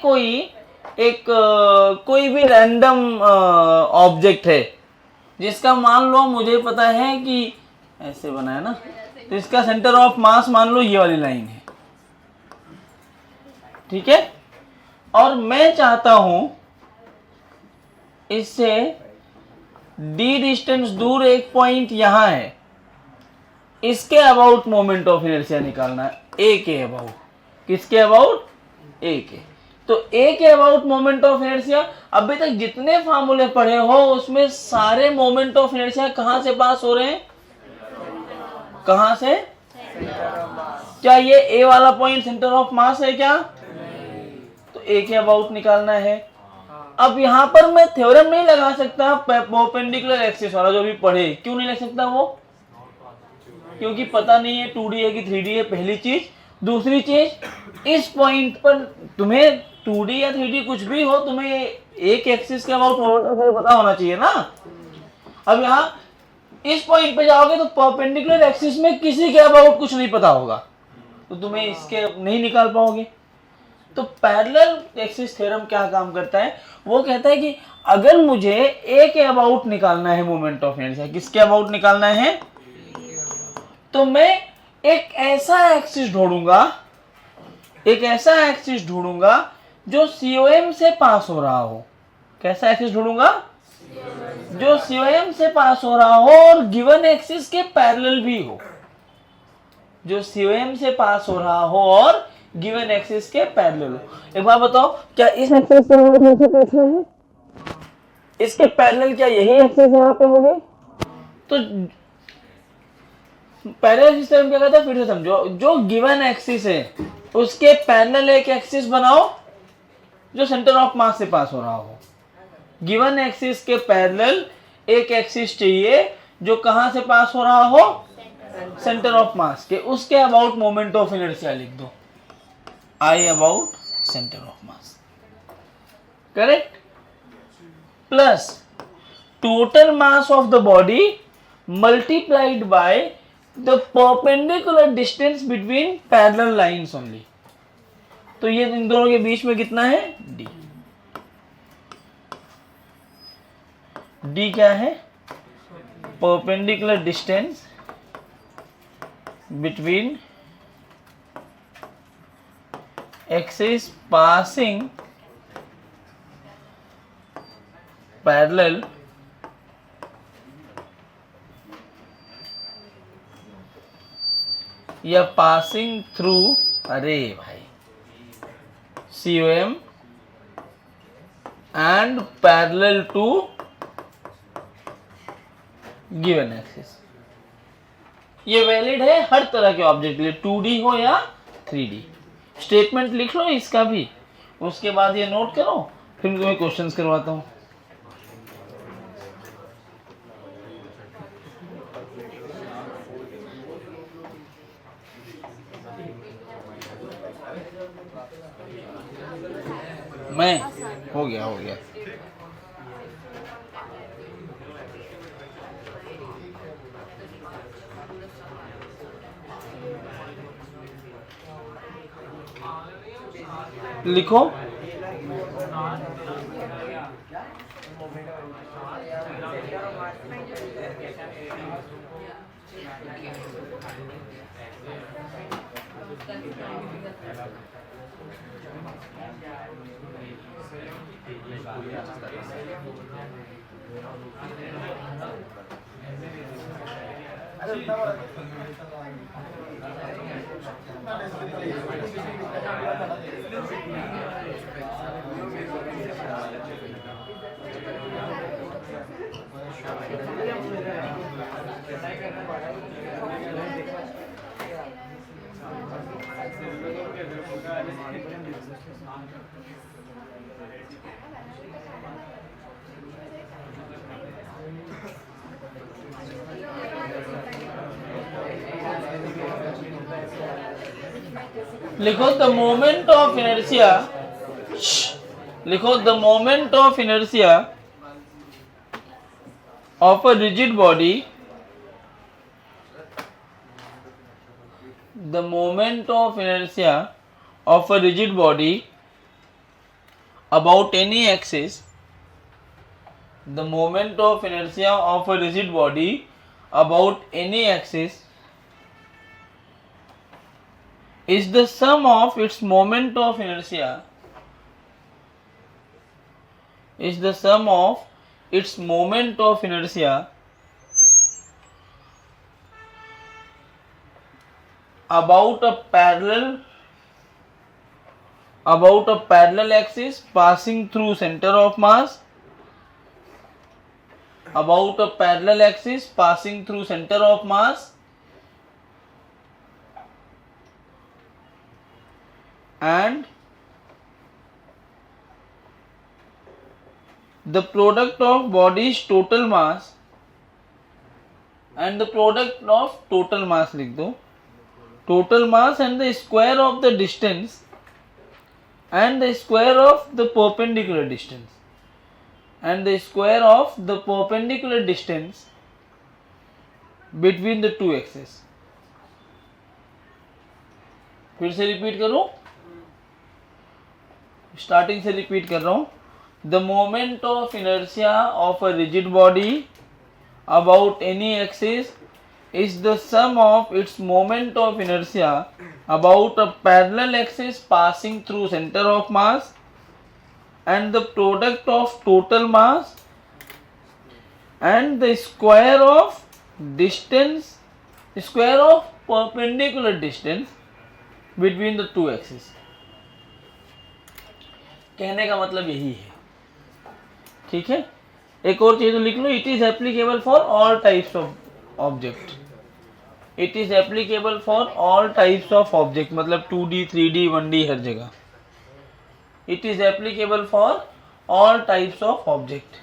कोई भी रैंडम ऑब्जेक्ट है जिसका मान लो मुझे पता है कि ऐसे बना है ना, तो इसका सेंटर ऑफ मास मान लो ये वाली लाइन है, ठीक है। और मैं चाहता हूं इससे d डिस्टेंस दूर एक पॉइंट यहां है, इसके अबाउट मोमेंट ऑफ इनर्शिया निकालना है, a के अबाउट। किसके अबाउट? a के। तो a के अबाउट मोमेंट ऑफ इनर्शिया, अभी तक जितने फार्मूले पढ़े हो उसमें सारे मोमेंट ऑफ इनर्शिया कहां से पास हो रहे हैं? कहां से? क्या ये a वाला पॉइंट सेंटर ऑफ मास है क्या? तो a के अबाउट निकालना है। अब यहां पर मैं थ्योरम नहीं लगा सकता परपेंडिकुलर एक्सिस वाला, जो भी पढ़े। क्यों नहीं लग सकता वो? क्योंकि पता नहीं है 2D है कि 3D है, पहली चीज। दूसरी चीज, इस पॉइंट पर तुम्हें 2D या 3D कुछ भी हो, तुम्हें एक एक्सिस के अबाउट पता होना चाहिए ना। अब यहाँ इस पॉइंट पे जाओगे तो परपेंडिकुलर एक्सिस में किसी के अबाउट कुछ नहीं पता होगा, तो तुम्हें इसके नहीं निकाल पाओगे। तो पैरेलल एक्सिस थ्योरम क्या काम करता है? वो कहता है कि अगर मुझे ए के अबाउट निकालना है मोमेंट ऑफ इनर्शिया, किसके अबाउट निकालना है, तो मैं एक ऐसा एक्सिस ढूंढूंगा, जो COM से पास हो रहा हो। कैसा एक्सिस ढूंढूंगा? जो COM से पास हो रहा हो और गिवन एक्सिस के पैरेलल भी हो। जो COM से पास हो रहा हो और गिवन एक्सिस के पैरेलल हो। एक बार बताओ, क्या इस एक्सिस से कैसे है? इसके पैरेलल क्या यही एक्सिस यहाँ पे होगी? तो पैरेलल एक्सिस थ्योरम क्या कहता है? फिर से समझो, जो गिवन एक्सिस है उसके पैरेलल एक एक्सिस बनाओ जो सेंटर ऑफ मास से पास हो रहा हो। गिवन एक्सिस के पैरेलल एक एक्सिस चाहिए जो कहां से पास हो रहा हो? सेंटर ऑफ मास के। उसके अबाउट मोमेंट ऑफ इनर्शिया लिख दो, I about center of mass, correct? Plus total mass of the body multiplied by the perpendicular distance between parallel lines only. तो ये इन दोनों के बीच में कितना है? D. D क्या है? Perpendicular distance between axis passing parallel या passing through, अरे भाई, COM and parallel to given axis। ये वैलिड है हर तरह के ऑब्जेक्ट के लिए, 2D हो या 3D। स्टेटमेंट लिख लो इसका भी, उसके बाद ये नोट करो, फिर तुम्हें क्वेश्चंस करवाता हूं। मैं हो गया लिखो। लिखो द मोमेंट ऑफ इनर्शिया, लिखो the moment of inertia of a rigid body, the moment of inertia of a rigid body about any axis, the moment of inertia of a rigid body about any axis is the sum of its moment of inertia, is the sum of its moment of inertia about a parallel axis passing through center of mass, about a parallel axis passing through center of mass and the product of body's total mass, and the product of total mass लिख दो, total mass and the square of the distance and the square of the perpendicular distance, and the square of the perpendicular distance between the two axes. फिर से repeat करो, starting से repeat कर रहा हूं। The moment of inertia of a rigid body about any axis is the sum of its moment of inertia about a parallel axis passing through center of mass and the product of total mass and the square of distance, square of perpendicular distance between the two axes. कहने का मतलब यही है, ठीक है। एक और चीज लिख लो, it is applicable for all types of object, it is applicable for all types of object, मतलब 2D 3D 1D हर जगह। It is applicable for all types of object,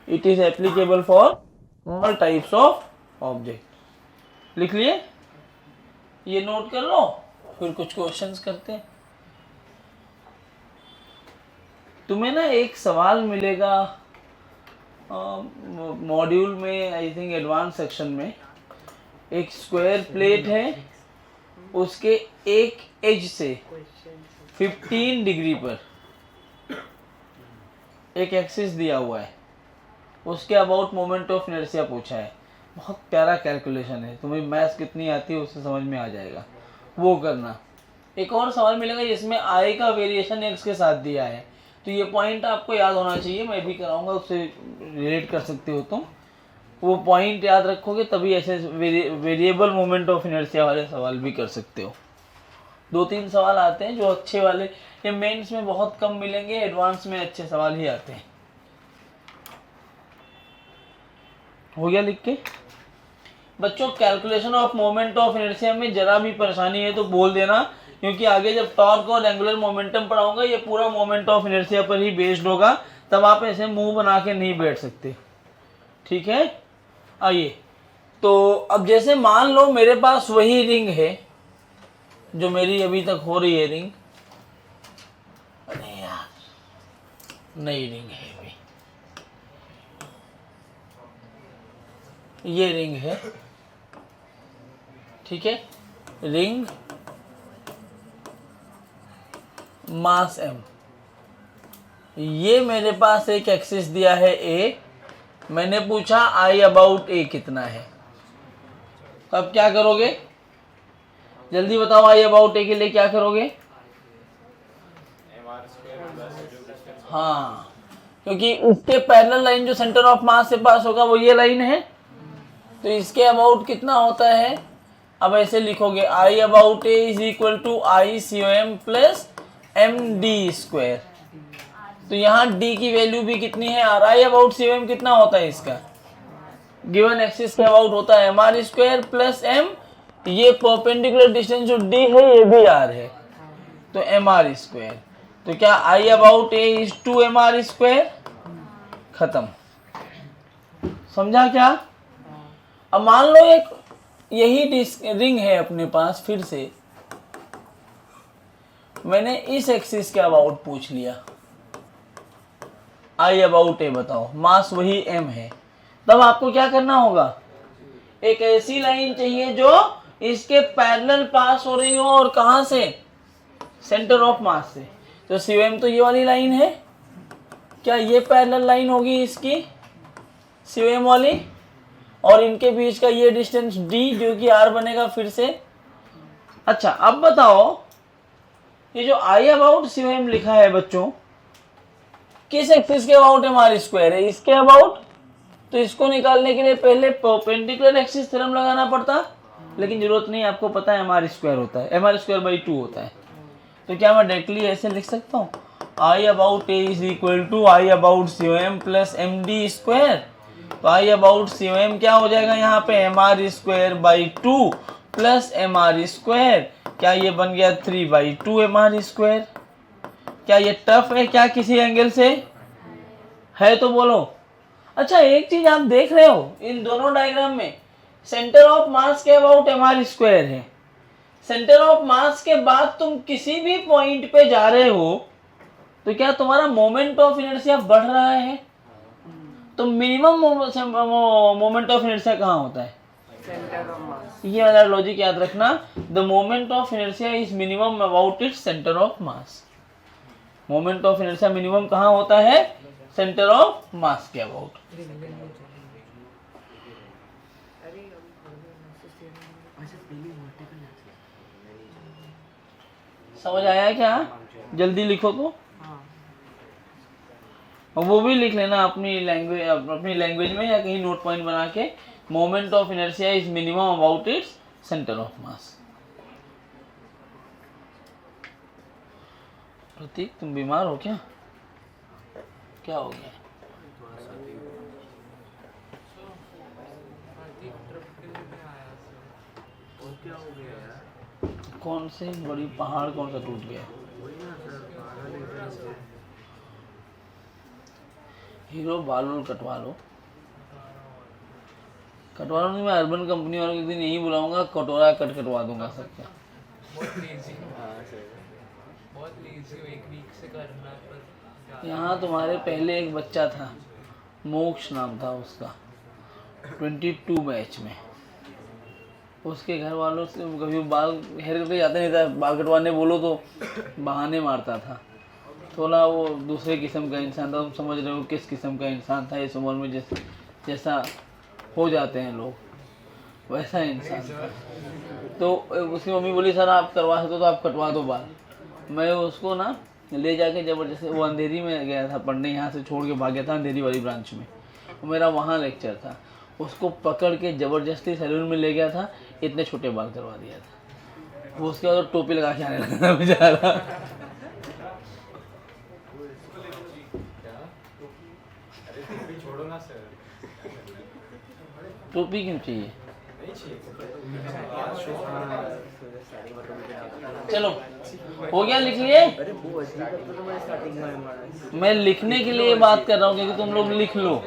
it is applicable for all types of object. लिख लिए, ये note कर लो, फिर कुछ questions करते हैं। तुम्हें ना एक सवाल मिलेगा मॉड्यूल में, आई थिंक एडवांस सेक्शन में। एक स्क्वायर प्लेट है, उसके एक एज से 15 डिग्री पर एक एक्सिस दिया हुआ है, उसके अबाउट मोमेंट ऑफ इनर्शिया पूछा है। बहुत प्यारा कैलकुलेशन है, तुम्हें मैथ्स कितनी आती है उससे समझ में आ जाएगा, वो करना। एक और सवाल मिलेगा जिसमें आई का वेरिएशन एक्स के साथ दिया है, तो ये पॉइंट आपको याद होना चाहिए, मैं भी कराऊंगा, उससे रिलेट कर सकते हो तुम। वो पॉइंट याद रखोगे तभी ऐसे वेरिएबल मोमेंट ऑफ इनर्शिया वाले सवाल भी कर सकते हो। 2-3 सवाल आते हैं जो अच्छे वाले, ये मेंस में बहुत कम मिलेंगे, एडवांस में अच्छे सवाल ही आते हैं। हो गया लिख के बच्चों? Calculation of moment of inertia में जरा भी परेशानी है तो बोल देना, क्योंकि आगे जब टॉर्क और एंगुलर मोमेंटम पढ़ाऊंगा ये पूरा मोमेंट ऑफ इनर्शिया पर ही बेस्ड होगा, तब आप ऐसे मुंह बना के नहीं बैठ सकते, ठीक है। आइए, तो अब जैसे मान लो मेरे पास वही रिंग है जो मेरी अभी तक हो रही है रिंग, अरे यार नई रिंग है अभी, ये रिंग है, ठीक है। रिंग मास m, ये मेरे पास एक एक्सिस दिया है a, मैंने पूछा I अबाउट a कितना है। तो अब क्या करोगे, जल्दी बताओ, I अबाउट a के लिए क्या करोगे? हाँ, क्योंकि उसके पैरेलल लाइन जो सेंटर ऑफ मास से पास होगा वो ये लाइन है, तो इसके अबाउट कितना होता है? अब ऐसे लिखोगे I about a is equal to I COM plus MD square. तो यहाँ D की वैल्यू भी कितनी है? और I अबाउट COM कितना होता है इसका? गिवन एक्सिस के अबाउट होता है MR स्क्वायर प्लस M, ये परपेंडिकुलर डिस्टेंस जो D है ये भी R है, तो MR स्क्वायर। तो क्या I about a is to MR square? खत्म। समझा क्या? अब मान लो एक यही रिंग है अपने पास, फिर से मैंने इस एक्सिस के अबाउट पूछ लिया, I अबाउट a बताओ, मास वही m है। तब आपको क्या करना होगा, एक ऐसी लाइन चाहिए जो इसके पैरेलल पास हो रही हो, और कहां से? सेंटर ऑफ मास से। तो COM तो ये वाली लाइन है, क्या ये पैरेलल लाइन होगी इसकी COM वाली, और इनके बीच का ये डिस्टेंस D जो कि R बनेगा फिर से। अच्छा अब बताओ, ये जो I अबाउट COM लिखा है बच्चों, किस एक्सिस के अबाउट MR स्क्वायर है? इसके अबाउट। तो इसको निकालने के लिए पहले परपेंडिकुलर एक्सिस थ्योरम लगाना पड़ता, लेकिन जरूरत नहीं, आपको पता है MR स्क्वायर होता है, MR स्क्वायर बाई 2 होता है। तो क्या मैं डायरेक्टली ऐसे लिख सकता हूँ, I about a is equal to I about COM plus MD square. तो I अबाउट COM क्या हो जाएगा यहाँ पे, MR square by 2 plus MR square, क्या ये बन गया 3/2 MR स्क्वायर। क्या ये टफ है क्या किसी एंगल से? है तो बोलो। अच्छा एक चीज आप देख रहे हो, इन दोनों डायग्राम में सेंटर ऑफ मास के अबाउट MR स्क्वायर है, सेंटर ऑफ मास के बाद तुम किसी भी पॉइंट पे जा रहे हो तो क्या तुम्हारा मोमेंट ऑफ इनर्शिया बढ़ रहा है? तो मिनिमम मोमेंट ऑफ इनर्शिया कहाँ होता है? ये वाला लॉजिक याद रखना, the moment of inertia is minimum about its centre of mass. Moment of inertia minimum कहाँ होता है? सेंटर ऑफ मास के अबाउट। समझ आया क्या? जल्दी लिखो तो, और वो भी लिख लेना अपनी लैंग्वेज में या कहीं नोट पॉइंट बना के, moment of inertia is minimum about its centre of mass. Prateek तुम बीमार हो क्या? क्या हो गया? कौन से बड़ी पहाड़ कौन सा टूट गया? हीरो बाल कटवा लो। कटवा लो नहीं, मैं अर्बन कंपनी वालों के दिन यही बुलाऊंगा, कटोरा कटवा दूंगा सबका। यहाँ तुम्हारे पहले एक बच्चा था, मोक्ष नाम था उसका, 22 बैच में। उसके घर वालों से कभी बाल हेयर कट जाता नहीं था, बाल कटवाने बोलो तो बहाने मारता था। थोड़ा वो दूसरे किस्म का इंसान था, तुम समझ रहे हो किस किस्म का इंसान था। इस उम्र में जैसा हो जाते हैं लोग, वैसा इंसान था। तो उसकी मम्मी बोली सर आप करवा सकते हो तो आप कटवा दो बाल। मैं उसको ना ले जाके जबरदस्ती, वो अंधेरी में गया था पढ़ने, यहाँ से छोड़ के भाग गया था अंधेरी वाली ब्रांच में, मेरा वहाँ लेक्चर था। उसको पकड़ के जबरदस्ती सैलून में ले गया था, इतने छोटे बाल करवा दिया था। वो उसके बाद टोपी लगा के आने लगा बेचारा। टोपी क्यों चाहिए? चलो हो गया, लिख लिए? मैं लिखने के लिए बात कर रहा हूँ क्योंकि तुम लोग लिख लो।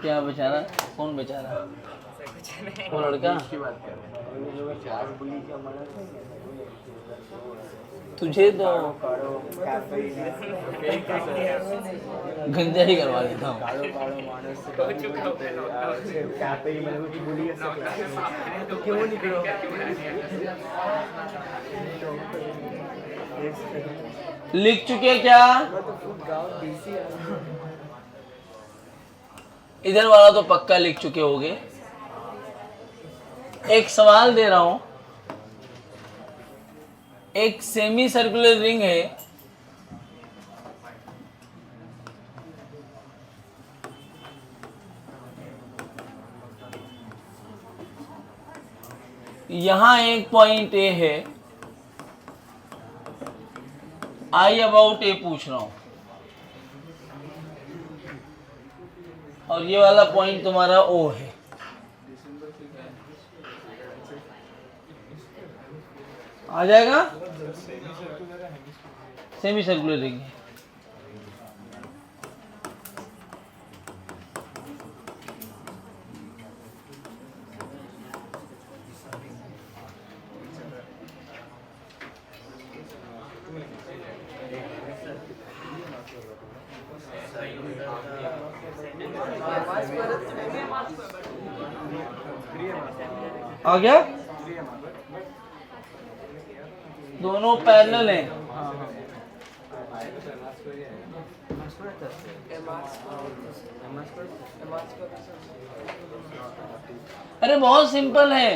क्या बेचारा? कौन बेचारा? वो लड़का तुझे तो गंजा ही करवा देता हूँ। लिख चुके क्या? इधर वाला तो पक्का लिख चुके होगे। एक सवाल दे रहा हूं। एक सेमी सर्कुलर रिंग है, यहां एक पॉइंट ए है, आई अबाउट ए पूछ रहा हूं, और ये वाला पॉइंट तुम्हारा ओ है। आ जाएगा? सेमी सर्कुलर रिंग है। आ गया? दोनों पैरेलल हैं। अरे बहुत सिंपल है।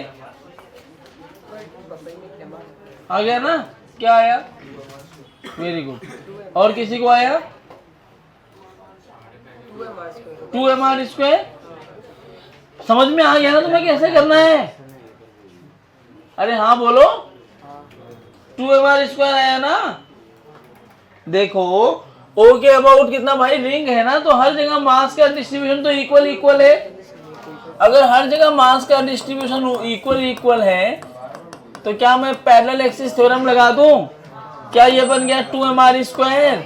आ गया ना? क्या आया? Very good. और किसी को आया? 2mr²। समझ में आ गया ना तुम्हें कैसे करना है? अरे हाँ बोलो। 2mr² आया ना? देखो O के अबाउट कितना भाई रिंग है ना, तो हर जगह मास का डिस्ट्रीब्यूशन तो इक्वल है। अगर हर जगह मास का डिस्ट्रीब्यूशन इक्वल है तो क्या मैं पैरेलल एक्सिस थ्योरम लगा दूं? क्या ये बन गया 2mr²?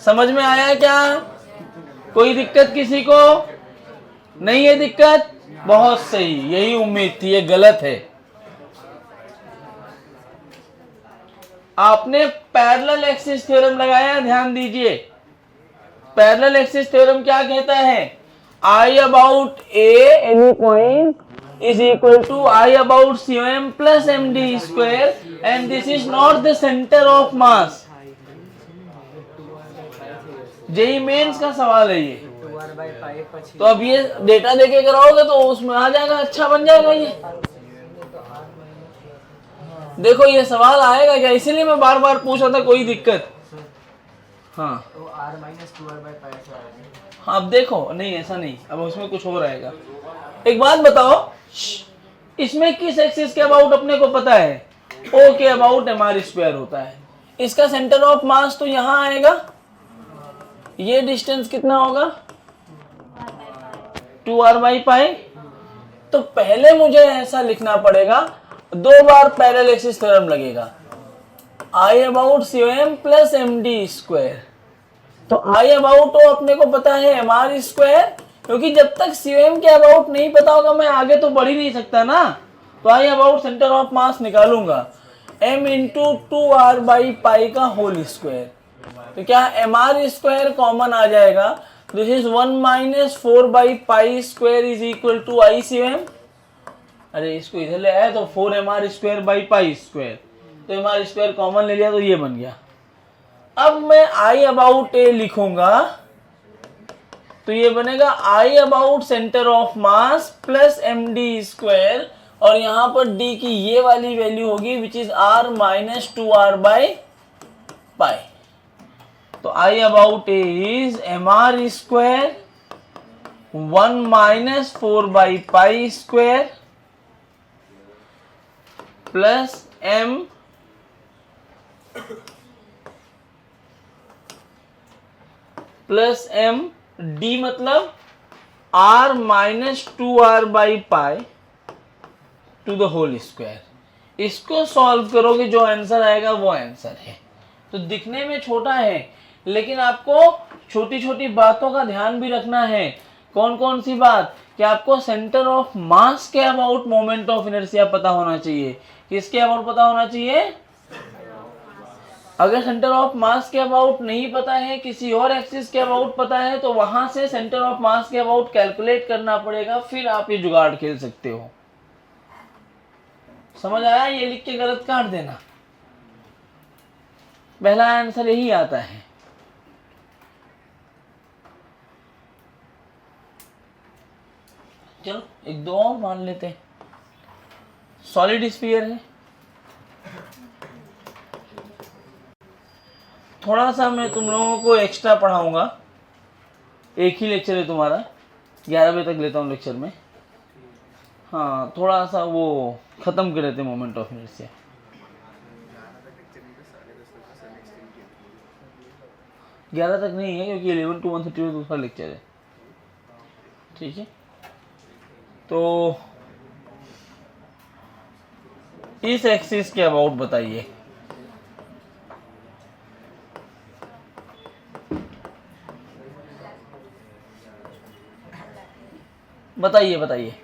समझ में आया क्या? कोई दिक्कत किसी को? नहीं है दिक्कत? बहुत सही, यही उम्मीद थी। ये गलत है। आपने पैरेलल एक्सिस थ्योरम लगाया, ध्यान दीजिए। पैरेलल एक्सिस थ्योरम क्या कहता है? I about A any point is equal to I about COM plus MD square and this is not the center of mass। JEE Mains का सवाल है ये। तो अब ये डेटा देके कराओगे तो उसमें आ जाएगा, अच्छा बन जाएगा ये। देखो ये सवाल आएगा क्या, इसीलिए मैं बार बार पूछ रहा था। कोई दिक्कत? हाँ तो r-2r/π। हाँ अब देखो, नहीं ऐसा नहीं, अब उसमें कुछ और आएगा। एक बात बताओ, इसमें किस एक्सिस के अबाउट अपने को पता है? O के अबाउट mr² होता है। इसका सेंटर ऑफ मास तो यहाँ आएगा। ये डिस्टेंस कितना होगा? 2r/π। तो पहले मुझे ऐसा लिखना पड़ेगा, दो बार पैरेलल एक्सिस थ्योरम लगेगा। I about COM plus MD²। तो I अबाउट तो अपने को पता है mr², क्योंकि जब तक COM के अबाउट नहीं पता होगा मैं आगे तो बढ़ ही नहीं सकता ना। तो I अबाउट सेंटर ऑफ मास निकालूंगा, m इंटू 2r/π का होल स्क्वायर। तो क्या mr² कॉमन आ जाएगा? This is 1 - 4/π² is equal to ICOM। अरे इसको इधर ले आया तो 4mr²/π²। तो mr² कॉमन ले लिया तो ये बन गया। अब मैं I अबाउट A लिखूंगा तो ये बनेगा I about centre of mass plus MD², और यहां पर D की ये वाली वैल्यू होगी विच इज r - 2r/π। तो I about A is mr² 1 - 4/π² plus m plus m d मतलब r - 2r/π to the whole square. इसको सॉल्व करोगे जो आंसर आएगा वो आंसर है। तो दिखने में छोटा है लेकिन आपको छोटी छोटी बातों का ध्यान भी रखना है। कौन कौन सी बात? कि आपको सेंटर ऑफ मास के अबाउट मोमेंट ऑफ इनर्शिया पता होना चाहिए। किसके अबाउट पता होना चाहिए? अगर सेंटर ऑफ मास के अबाउट नहीं पता है, किसी और एक्सिस के अबाउट पता है, तो वहां से सेंटर ऑफ मास के अबाउट कैलकुलेट करना पड़ेगा, फिर आप ये जुगाड़ खेल सकते हो। समझ आया? ये लिख के गलत काट देना, पहला आंसर यही आता है। चलो एक दो और मान लेते हैं। सॉलिड स्फीयर है, थोड़ा सा मैं तुम लोगों को एक्स्ट्रा पढ़ाऊंगा, एक ही लेक्चर है तुम्हारा, 11 बजे तक लेता हूँ लेक्चर में। हाँ, थोड़ा सा वो ख़त्म कर देते मोमेंट ऑफ इनर्शिया। ग्यारह तक नहीं है क्योंकि 11 to 1:30 दूसरा लेक्चर है। ठीक है, तो इस एक्सिस के अबाउट बताइए। बताइए बताइए,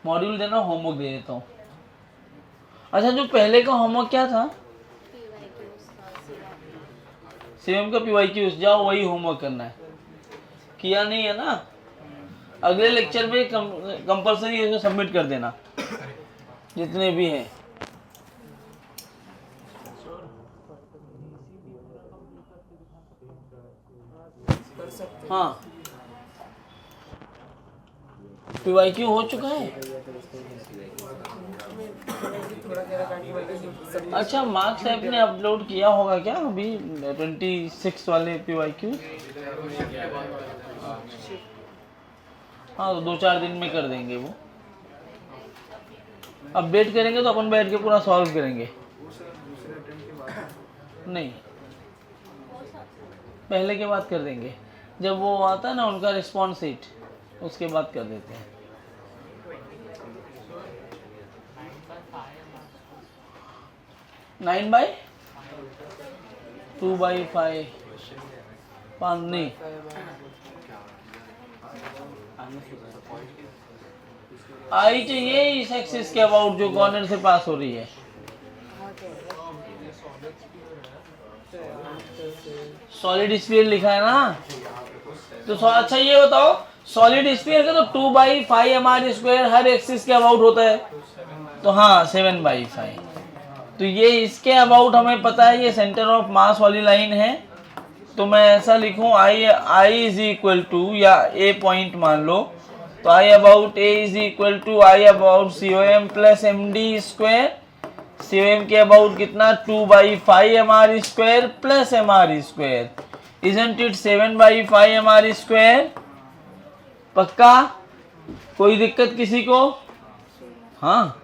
मॉड्यूल देना, होमवर्क दे देता हूँ। अच्छा, जो पहले का होमवर्क क्या था? सीएम का PYQ, जाओ वही होमवर्क करना है। किया नहीं है ना? अगले लेक्चर में कंपलसरी इसको सबमिट कर देना, जितने भी हैं। हाँ, PYQ हो चुका है। अच्छा, मार्क्स ऐप ने अपलोड किया होगा क्या अभी 26 वाले PYQ? हाँ, तो 2-4 दिन में कर देंगे वो। अपडेट करेंगे तो अपन बैठ के पूरा सॉल्व करेंगे। नहीं, पहले के बाद कर देंगे, जब वो आता है ना उनका रिस्पॉन्स शीट, उसके बाद कर देते हैं। नाइन बाई 2/5 5 नहीं, आई चाहिए इस एक्सिस के अबाउट जो कॉर्नर से पास हो रही है। सॉलिड स्फीयर लिखा है ना, तो अच्छा ये बताओ, सॉलिड स्फीयर का तो 2/5 mr² हर एक्सिस के अबाउट होता है, तो हाँ 7/5। तो ये इसके अबाउट हमें पता है, ये सेंटर ऑफ मास वाली लाइन है, तो मैं ऐसा लिखूं I इज इक्वल टू, या ए पॉइंट मान लो, तो I about A is equal to I about COM plus MD²। COM के अबाउट कितना? 2/5 mr² plus mr²। Isn't it 7/5 mr²? पक्का? कोई दिक्कत किसी को? हाँ,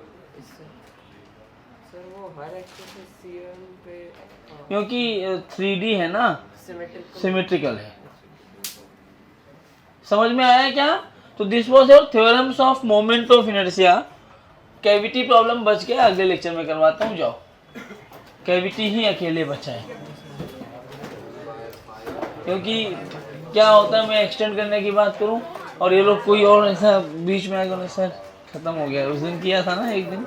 सर वो हर एक्सिस पे सीएम पे क्योंकि 3D है ना, सिमेट्रिकल है। समझ में आया क्या? तो this was your theorems of moment of inertia. Cavity problem बच गया, अगले लेक्चर में करवाता हूँ, जाओ। कैविटी ही अकेले बचा है, क्योंकि क्या होता है, मैं एक्सटेंड करने की बात करूं और ये लोग कोई और ऐसा बीच में आएगा, सर खत्म हो गया। उस दिन किया था ना एक दिन,